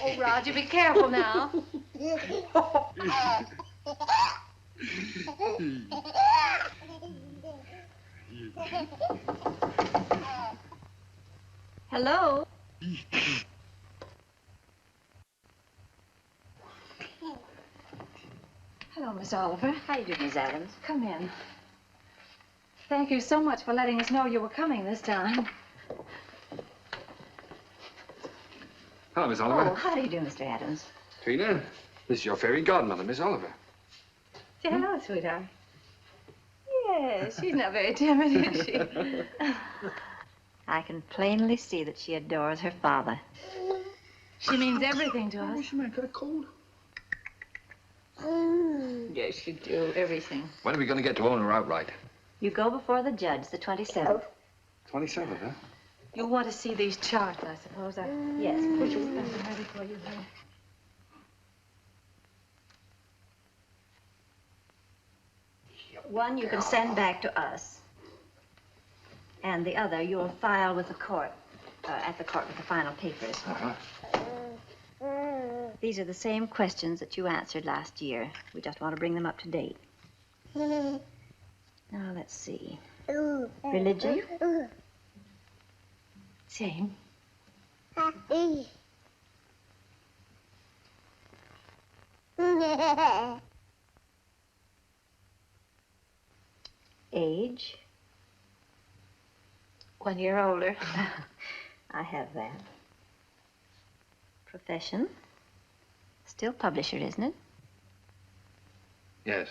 Oh, Roger, be careful now. Hello? Hello, Miss Oliver. How you doing, Miss Adams? Come in. Thank you so much for letting us know you were coming this time. Hello, Miss Oliver. Oh, how do you do, Mr. Adams? Trina, this is your fairy godmother, Miss Oliver. Say hello, sweetheart. Yes, she's not very timid, is she? I can plainly see that she adores her father. She means everything to us. She might got a cold. Yes, you do. Everything. When are we going to get to own her outright? You go before the judge, the 27th. 27th, huh? You'll want to see these charts, I suppose. Yes, Put please. them ready for you here. One you can send back to us. And the other you'll file with the court, at the court with the final papers. Uh-huh. These are the same questions that you answered last year. We just want to bring them up to date. Now, let's see. Religion? Same. Age? 1 year older. I have that. Profession? Still publisher, isn't it? Yes.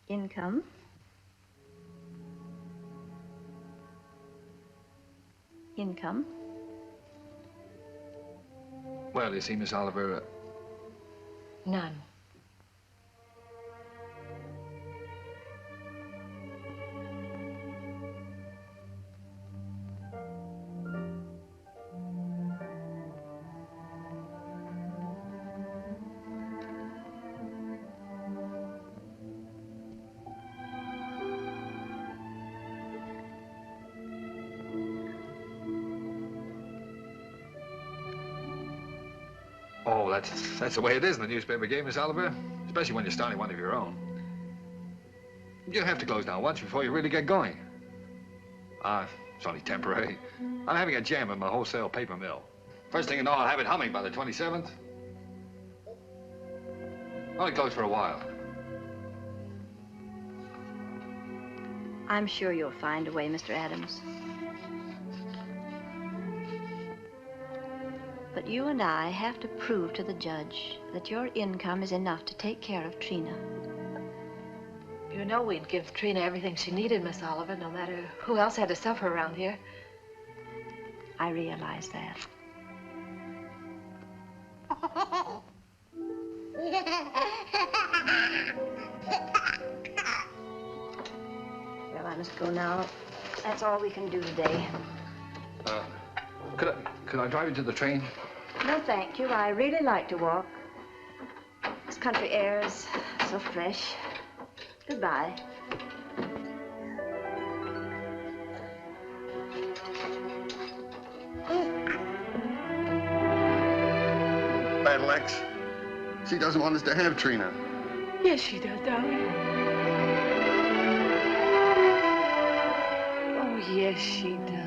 Income? Income? Well, you see, Miss Oliver, None. oh, that's the way it is in the newspaper game, Miss Oliver. Especially when you're starting one of your own. You have to close down once before you really get going. It's only temporary. I'm having a jam in my wholesale paper mill. First thing you know, I'll have it humming by the 27th. Only closed for a while. I'm sure you'll find a way, Mr. Adams. But you and I have to prove to the judge that your income is enough to take care of Trina. You know we'd give Trina everything she needed, Miss Oliver, no matter who else had to suffer around here. I realize that. Well, I must go now. That's all we can do today. Could I drive you to the train? No, thank you. I really like to walk. This country air is so fresh. Goodbye. Battle X. She doesn't want us to have Trina. Yes, she does, darling. Oh, yes, she does.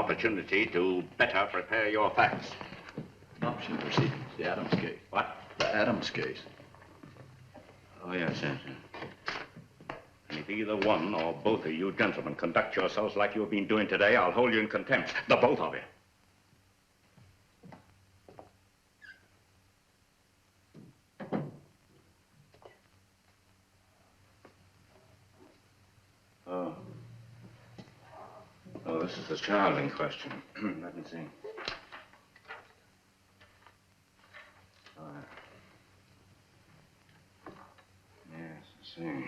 opportunity to better prepare your facts. Adoption proceedings, the Adams case. What? The Adams case. Oh, yes, yes, yes. And if either one or both of you gentlemen conduct yourselves like you've been doing today, I'll hold you in contempt. The both of you. Oh. Oh, this is the child in question. Let me see. All right. Yes, I see.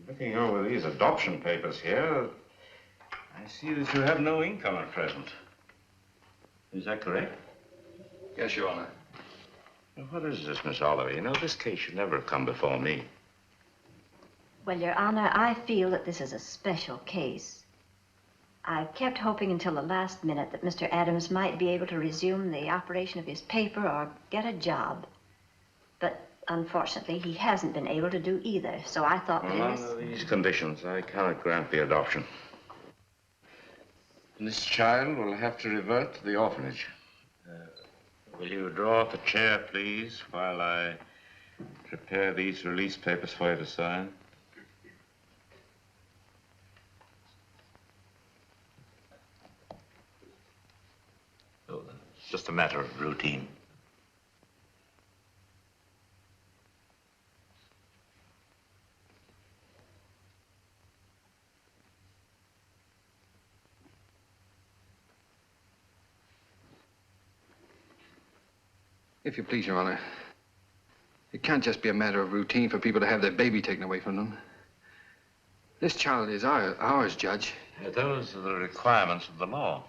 Looking over these adoption papers here, I see that you have no income at present. Is that correct? Yes, Your Honor. Now, what is this, Miss Oliver? You know, this case should never have come before me. Well, Your Honor, I feel that this is a special case. I've kept hoping until the last minute that Mr. Adams might be able to resume the operation of his paper or get a job. But unfortunately, he hasn't been able to do either, so I thought Well, under these conditions, I cannot grant the adoption. And this child will have to revert to the orphanage. Will you draw up a chair, please, while I prepare these release papers for you to sign? Oh, it's just a matter of routine. If you please, Your Honor, it can't just be a matter of routine for people to have their baby taken away from them. This child is ours, Judge. Those are the requirements of the law.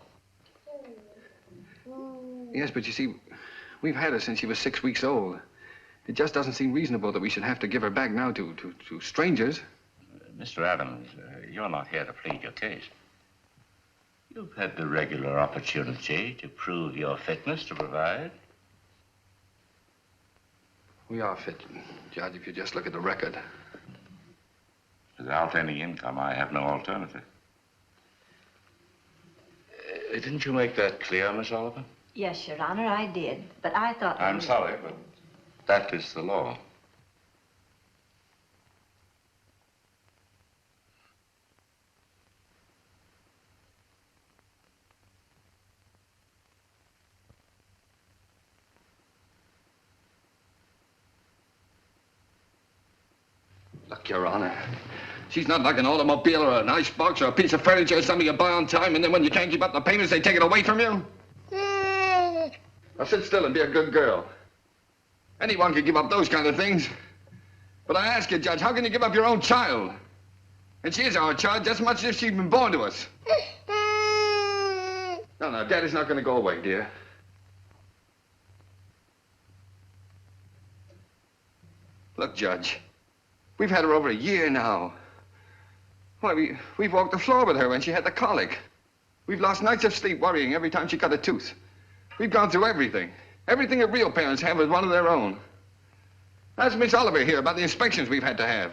Yes, but you see, we've had her since she was 6 weeks old. It just doesn't seem reasonable that we should have to give her back now to strangers. Mr. Adams, you're not here to plead your case. You've had the regular opportunity to prove your fitness to provide. We are fit, Judge, if you just look at the record. Without any income, I have no alternative. Didn't you make that clear, Miss Oliver? Yes, Your Honor, I did. But I thought... I'm sorry, but that is the law. Look, Your Honor, she's not like an automobile or an icebox or a piece of furniture or something you buy on time, and then when you can't keep up the payments, they take it away from you. Now sit still and be a good girl. Anyone can give up those kind of things. But I ask you, Judge, how can you give up your own child? And she is our child just as much as if she'd been born to us. No, Daddy's not going to go away, dear. Look, Judge, we've had her over a year now. Why, we've walked the floor with her when she had the colic. We've lost nights of sleep worrying every time she cut a tooth. We've gone through everything. Everything that real parents have with one of their own. Ask Miss Oliver here about the inspections we've had to have.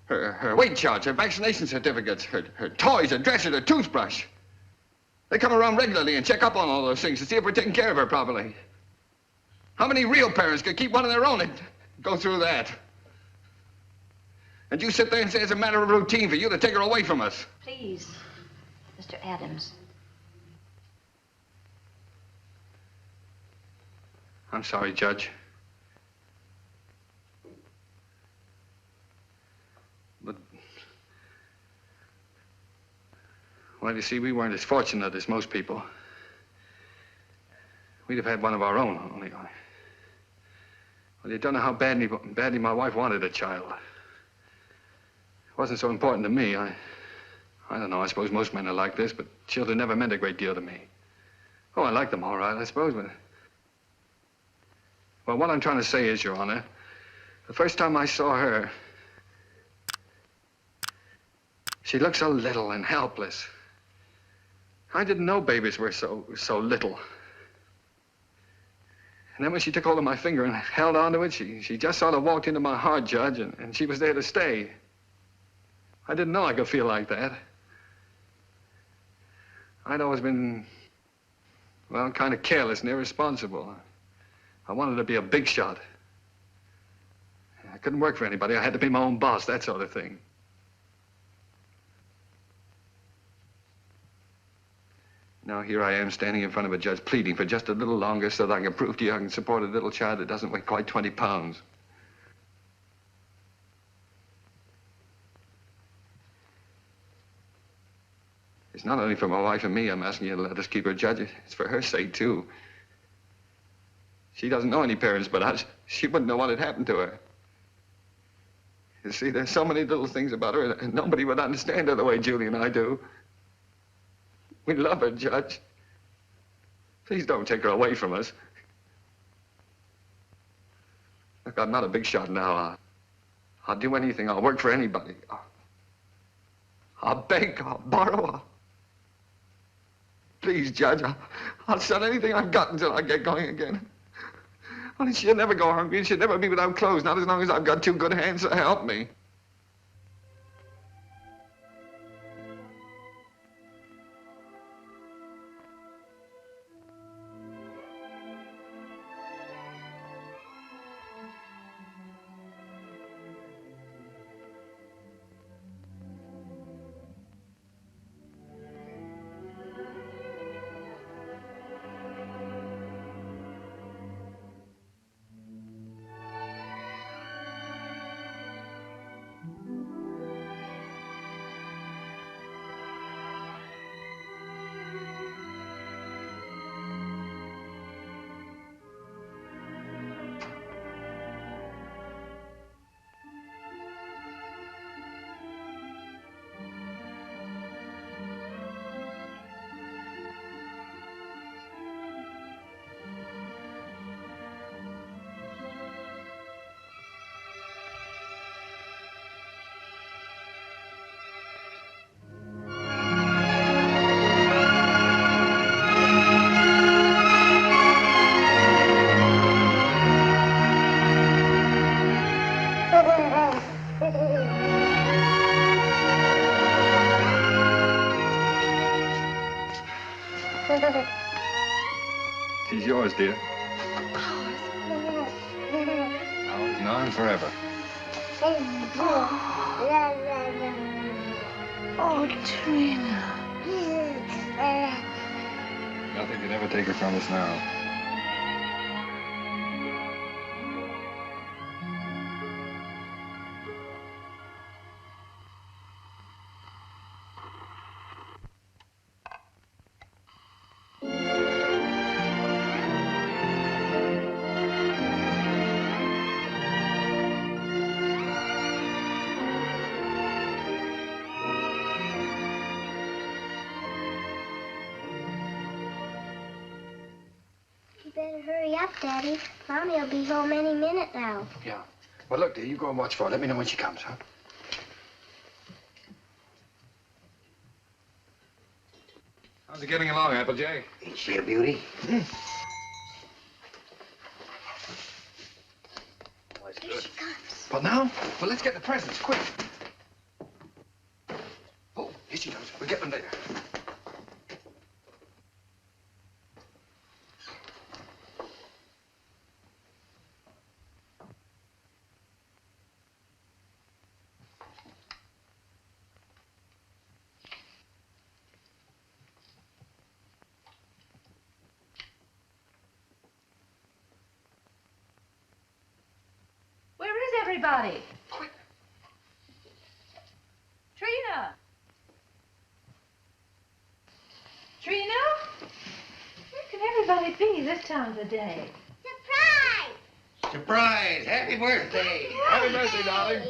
Her weight charts, her vaccination certificates, her toys, her dresser, her toothbrush. They come around regularly and check up on all those things to see if we're taking care of her properly. How many real parents could keep one of their own and go through that? And you sit there and say it's a matter of routine for you to take her away from us. Please, Mr. Adams. I'm sorry, Judge. But, well, you see, we weren't as fortunate as most people. We'd have had one of our own, only. Well, you don't know how badly my wife wanted a child. It wasn't so important to me. I don't know, I suppose most men are like this, but children never meant a great deal to me. Oh, I like them all right, I suppose, but... Well, what I'm trying to say is, Your Honor, the first time I saw her, she looked so little and helpless. I didn't know babies were so little. And then when she took hold of my finger and held onto it, she just sort of walked into my heart, Judge, and she was there to stay. I didn't know I could feel like that. I'd always been, well, kind of careless and irresponsible. I wanted to be a big shot. I couldn't work for anybody. I had to be my own boss, that sort of thing. Now here I am standing in front of a judge pleading for just a little longer so that I can prove to you I can support a little child that doesn't weigh quite 20 pounds. It's not only for my wife and me I'm asking you to let us keep her, Judge. It's for her sake, too. She doesn't know any parents but us. She wouldn't know what had happened to her. You see, there's so many little things about her and nobody would understand her the way Julie and I do. We love her, Judge. Please don't take her away from us. Look, I'm not a big shot now. I'll do anything. I'll work for anybody. I'll beg. I'll borrow. Please, Judge, I'll sell anything I've got until I get going again. Only she'll never go hungry and she'll never be without clothes, not as long as I've got two good hands to help me. She's yours, dear. Ours now and forever. Oh, Trina. Nothing could ever take her from us now. Hurry up, Daddy. Mommy will be home any minute now. Yeah. Well, look, dear, you go and watch for her. Let me know when she comes, huh? How's it getting along, Applejack? Ain't she a beauty? Here she comes. Well, now? Well, let's get the presents, quick. Oh, here she comes. We'll get them later. Everybody. Trina. Trina? Where can everybody be this time of the day? Surprise! Surprise! Happy birthday! Happy birthday, darling.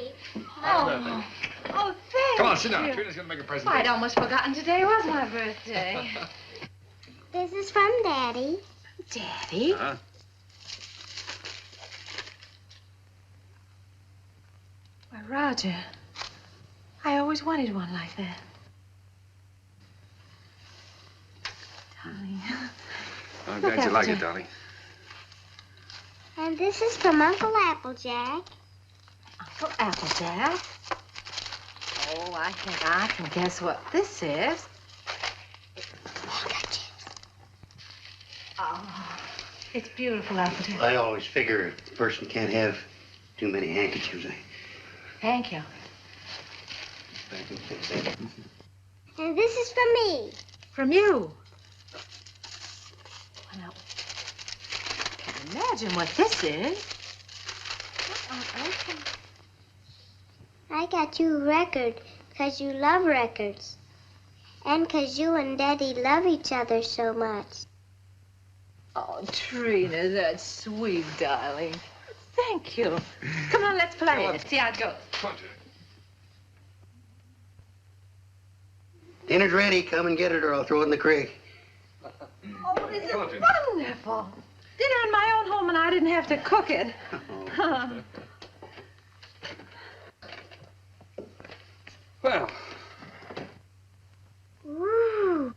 Oh, oh, thank Come on, sit down. you. Trina's gonna make a present. I'd almost forgotten today was my birthday. This is from Daddy. Daddy? Uh-huh. Why, Roger, I always wanted one like that. Darling. I'm Look, glad you like Applejack. it, darling. And this is from Uncle Applejack. Uncle Applejack? Oh, I think I can guess what this is. Oh, it's beautiful, Applejack. I always figure a person can't have too many handkerchiefs. Thank you. And this is from me. From you? Well, now, I can't imagine what this is. I got you a record because you love records. And because you and Daddy love each other so much. Oh, Trina, that's sweet, darling. Thank you. Come on, let's play it. See how it goes. Dinner's ready. Come and get it or I'll throw it in the creek. Oh, is it wonderful? Dinner in my own home and I didn't have to cook it. Well. Woo.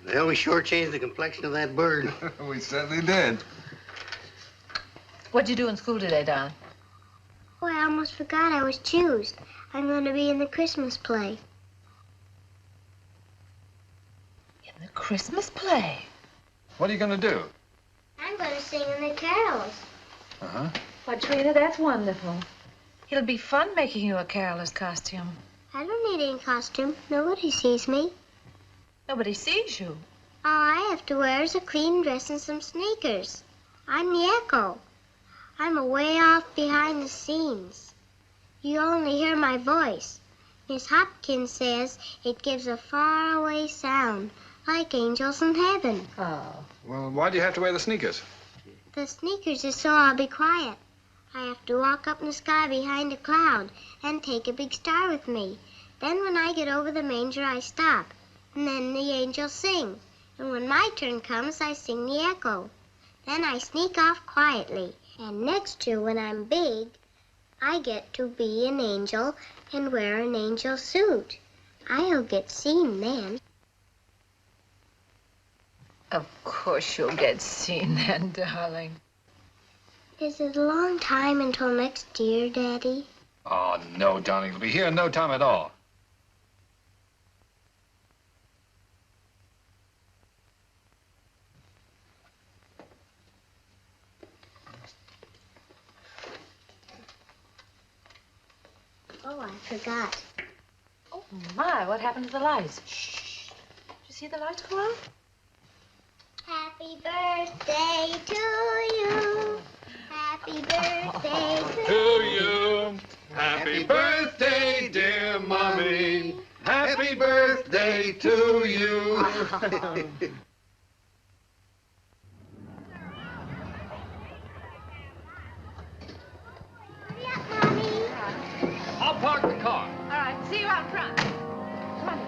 Well, we sure changed the complexion of that bird. We certainly did. What'd you do in school today, Don? Oh, I almost forgot I was choosed. I'm going to be in the Christmas play. In the Christmas play? What are you going to do? I'm going to sing in the carols. Uh-huh. Why, Trina, that's wonderful. It'll be fun making you a carolers costume. I don't need any costume. Nobody sees me. Nobody sees you. All I have to wear is a clean dress and some sneakers. I'm the echo. I'm away off behind the scenes. You only hear my voice. Miss Hopkins says it gives a faraway sound, like angels in heaven. Oh. Well, why do you have to wear the sneakers? The sneakers is so I'll be quiet. I have to walk up in the sky behind a cloud and take a big star with me. Then when I get over the manger, I stop. And then the angels sing. And when my turn comes, I sing the echo. Then I sneak off quietly. And next year, when I'm big, I get to be an angel and wear an angel suit. I'll get seen then. Of course you'll get seen then, darling. Is it a long time until next year, Daddy? Oh, no, darling. It'll be here in no time at all. Oh, I forgot. Oh, my, what happened to the lights? Shh. Did you see the lights go out? Happy birthday to you. Happy birthday To you. Happy birthday, dear Mommy. Happy birthday to you. I'll park the car. All right, see you out front. Come on.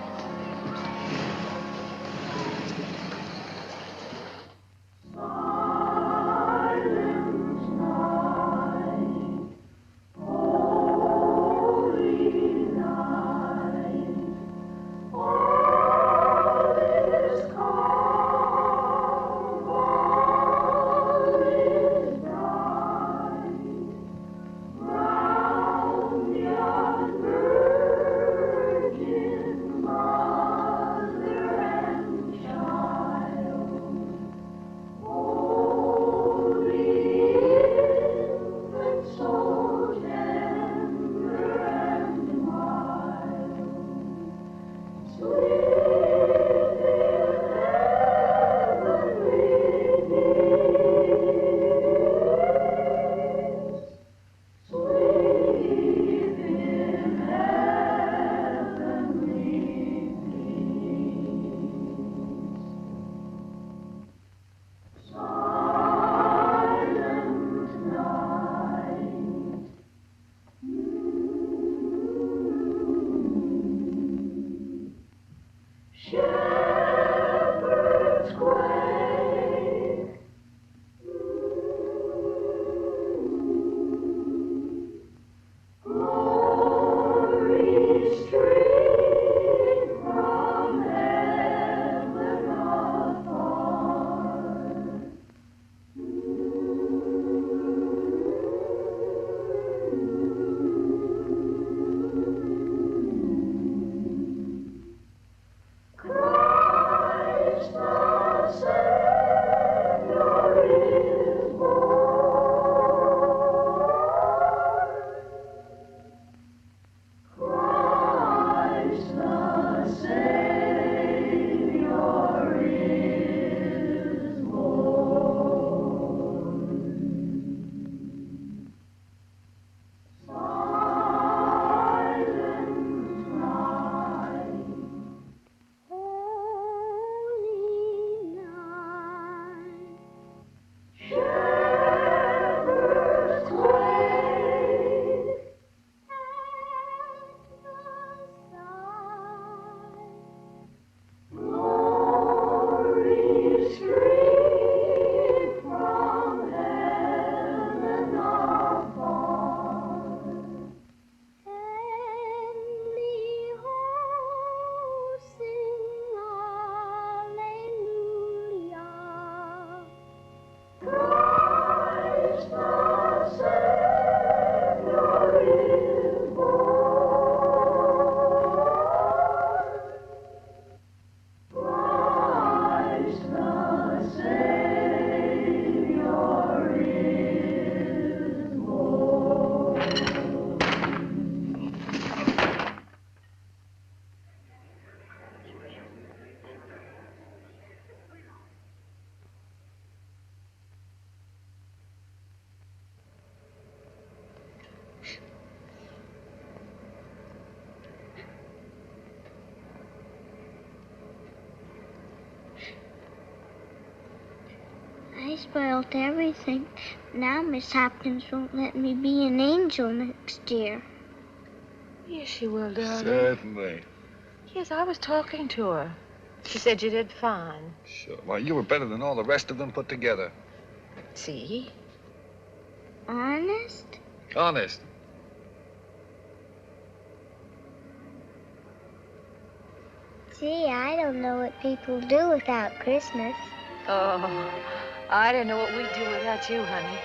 All is calm. I spoiled everything. Now Miss Hopkins won't let me be an angel next year. Yes, she will, darling. Certainly. Yes, I was talking to her. She said you did fine. Sure. Well, you were better than all the rest of them put together. See? Honest? Honest. Gee, I don't know what people do without Christmas. Oh, I don't know what we'd do without you, honey.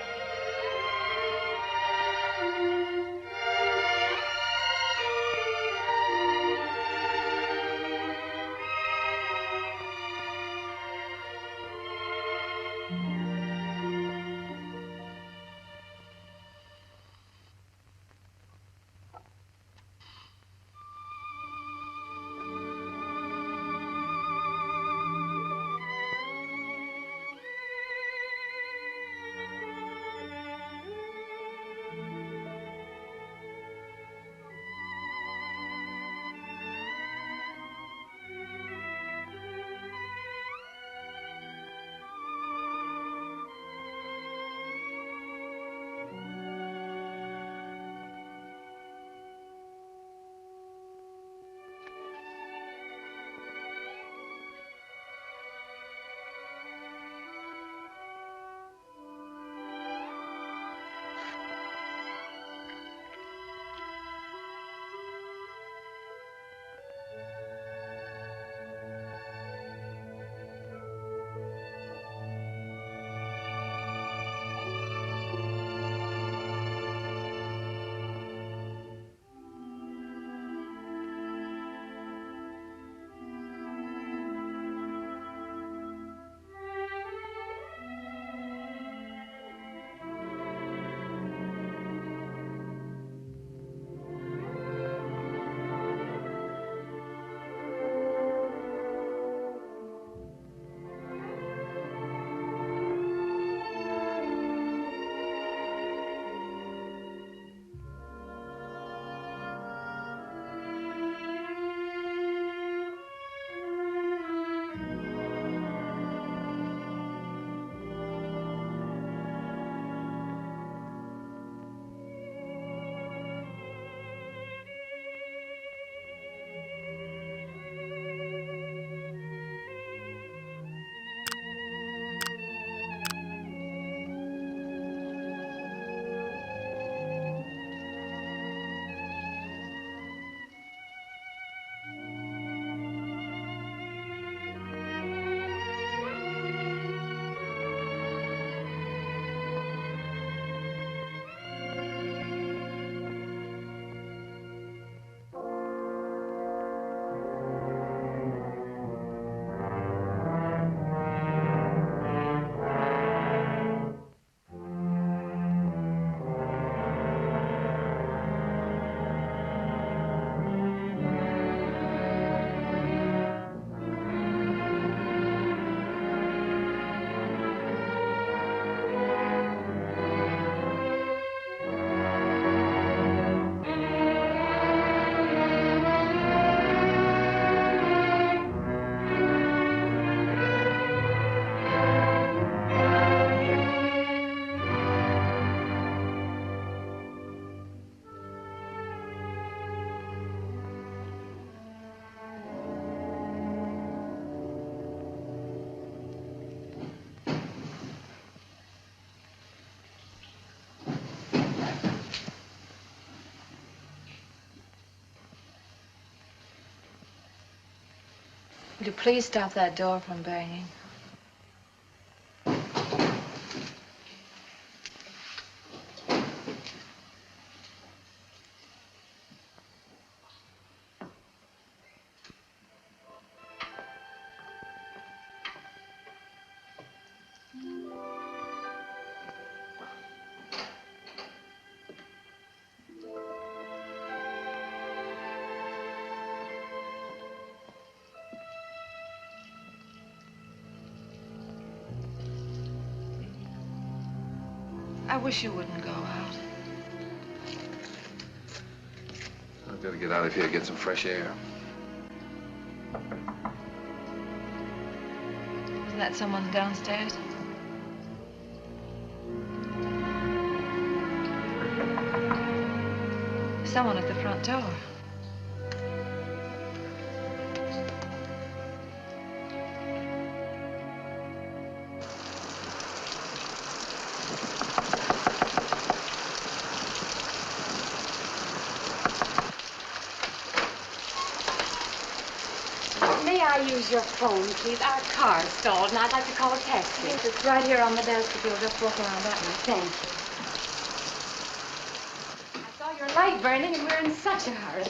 Would you please stop that door from banging? I wish you wouldn't go out. I've got to get out of here, get some fresh air. Isn't that someone downstairs? Someone at the front door. May I use your phone, please? Our car's stalled, and I'd like to call a taxi. Yes, it's right here on the desk if you'll just walk around that way. Thank you. I saw your light burning, and we're in such a hurry.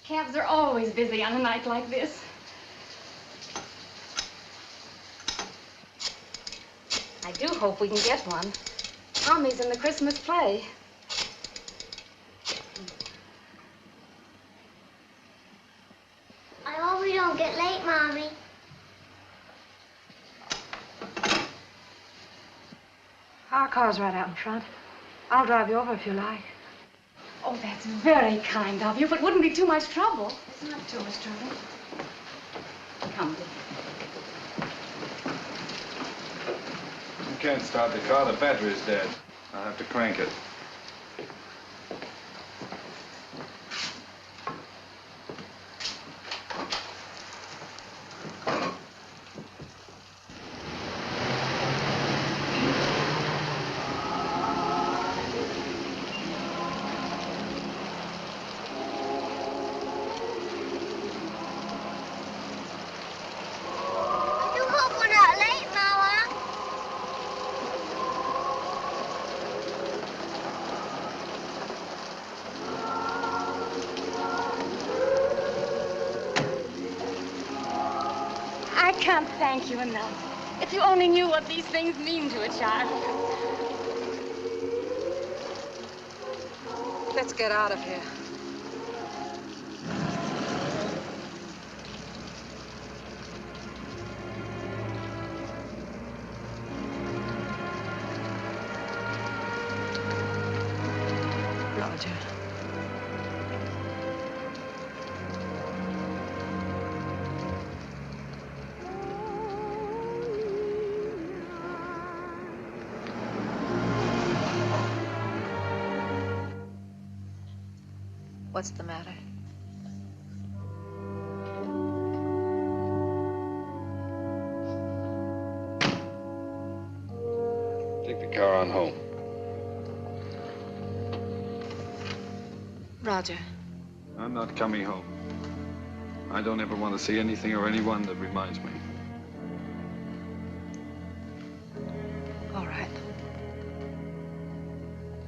Cabs are always busy on a night like this. I do hope we can get one. Tommy's in the Christmas play. I hope we don't get late, Mommy. Our car's right out in front. I'll drive you over if you like. Oh, that's very kind of you, but wouldn't be too much trouble. It's not too much trouble. Come, dear. You can't start the car. The battery's dead. I'll have to crank it. I do hope we're not late, Mama. I can't thank you enough. If you only knew what these things mean to a child. Let's get out of here. Roger. What's the matter? Take the car on home. Roger. I'm not coming home. I don't ever want to see anything or anyone that reminds me. All right.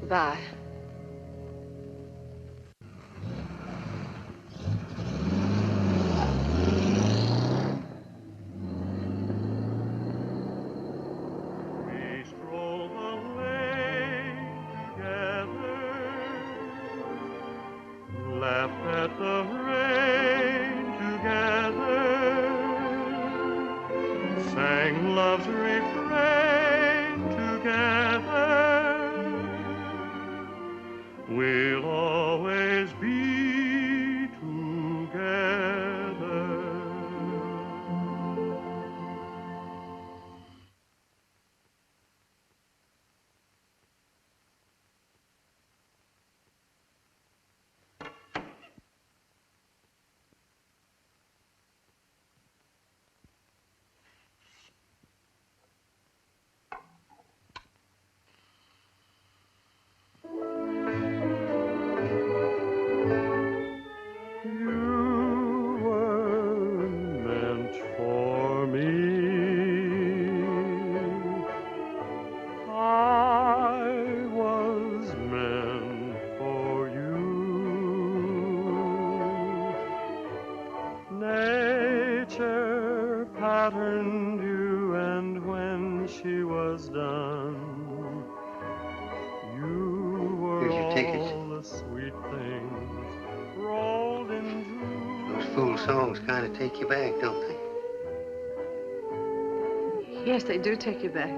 Goodbye. We stroll the lane together, laughed at the rain together, sang love's refrain together. We'll always be together. You were meant for me. I was meant for you. Nature patterned you, and when she was done, you were Here's your tickets. all the sweet things rolled into. Those fool songs kind of take you back, don't they? Yes, they do take you back.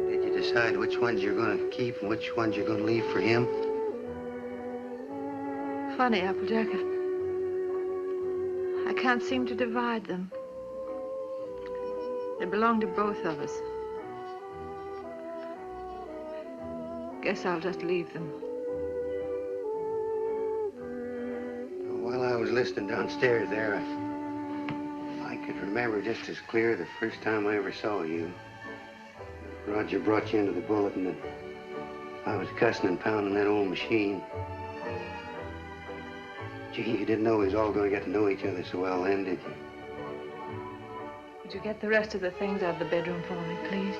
Did you decide which ones you're going to keep and which ones you're going to leave for him? Funny, Applejack. I can't seem to divide them. They belong to both of us. Guess I'll just leave them. While I was listening downstairs there, I could remember just as clear the first time I ever saw you. Roger brought you into the bulletin and I was cussing and pounding that old machine. Gee, you didn't know we was all going to get to know each other so well then, did you? Would you get the rest of the things out of the bedroom for me, please?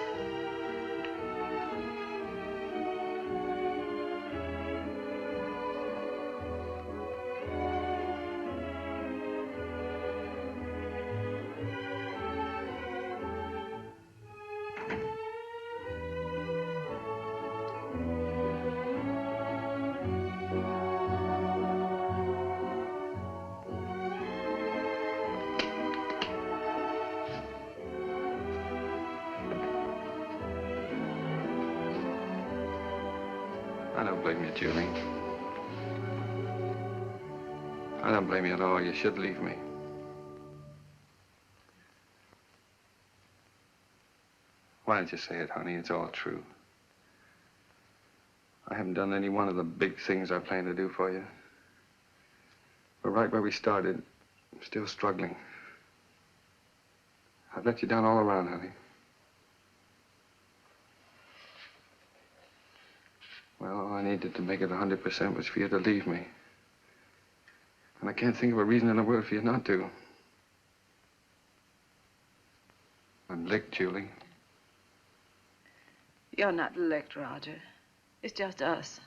I don't blame you, Julie. I don't blame you at all. You should leave me. Why don't you say it, honey? It's all true. I haven't done any one of the big things I plan to do for you. But right where we started, I'm still struggling. I've let you down all around, honey. Well, all I needed to make it 100% was for you to leave me. And I can't think of a reason in the world for you not to. I'm licked, Julie. You're not licked, Roger. It's just us.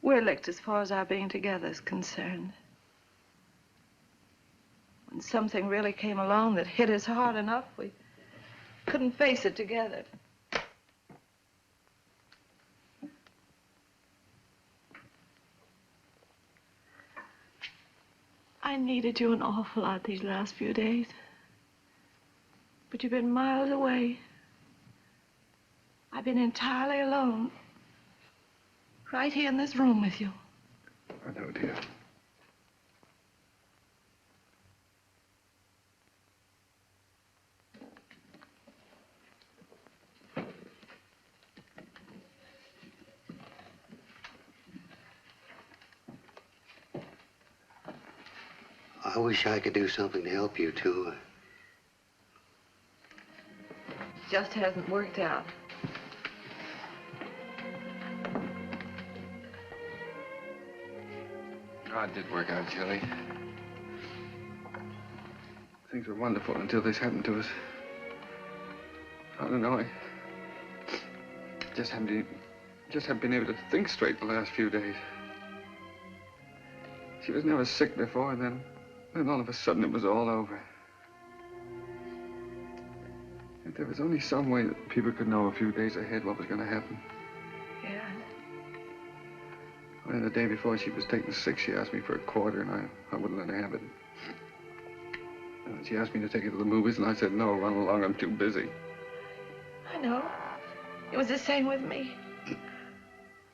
We're licked as far as our being together is concerned. When something really came along that hit us hard enough, we couldn't face it together. I needed you an awful lot these last few days. But you've been miles away. I've been entirely alone. Right here in this room with you. I know, dear. I wish I could do something to help you, too. Just hasn't worked out. Oh, it did work out, Julie. Things were wonderful until this happened to us. I don't know, I just haven't been able to think straight the last few days. She was never sick before, then all of a sudden it was all over. If there was only some way that people could know a few days ahead what was going to happen. Yeah. Well, the day before she was taken sick, she asked me for a quarter, and I wouldn't let her have it. And she asked me to take her to the movies, and I said, no, run along, I'm too busy. I know. It was the same with me.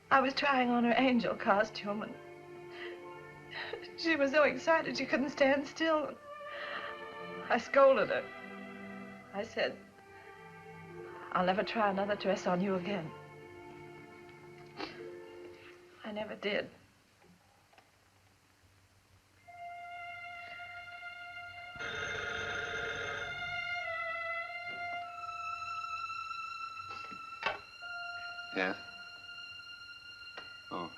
I was trying on her angel costume, and she was so excited she couldn't stand still. I scolded her. I said, I'll never try another dress on you again. I never did. Yeah? Oh.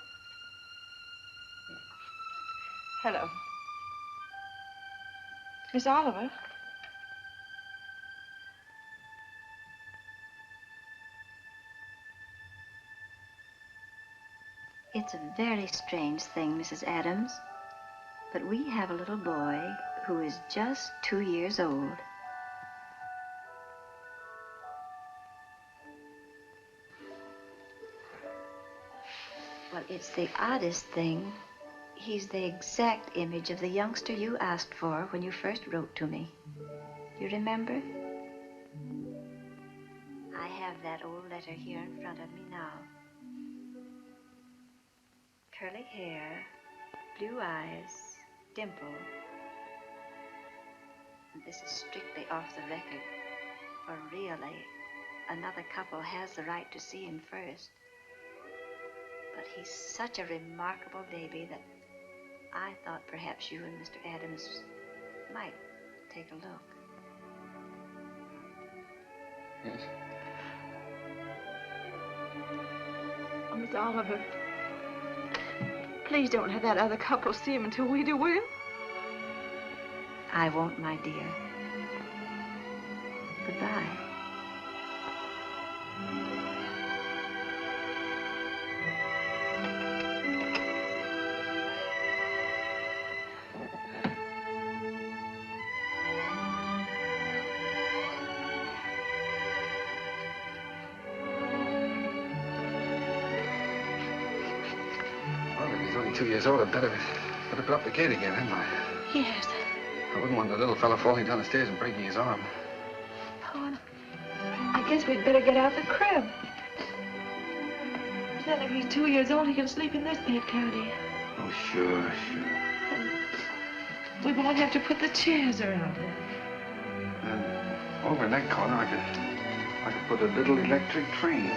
Hello. Miss Oliver? It's a very strange thing, Mrs. Adams, but we have a little boy who is just 2 years old. Well, it's the oddest thing. He's the exact image of the youngster you asked for when you first wrote to me. You remember? I have that old letter here in front of me now. Curly hair, blue eyes, dimple. And this is strictly off the record. For really, another couple has the right to see him first. But he's such a remarkable baby that I thought perhaps you and Mr. Adams might take a look. Yes. Oh, Miss Oliver, please don't have that other couple see him until we do, will you? I won't, my dear. Goodbye. Well, if he's only 2 years old, I'd better put up the gate again, hadn't I? Yes. I wouldn't want the little fella falling down the stairs and breaking his arm. Oh, I guess we'd better get out the crib. Then if he's 2 years old, he can sleep in this bed, can't he? Oh, sure. We won't have to put the chairs around him. And over in that corner, I could put a little electric train.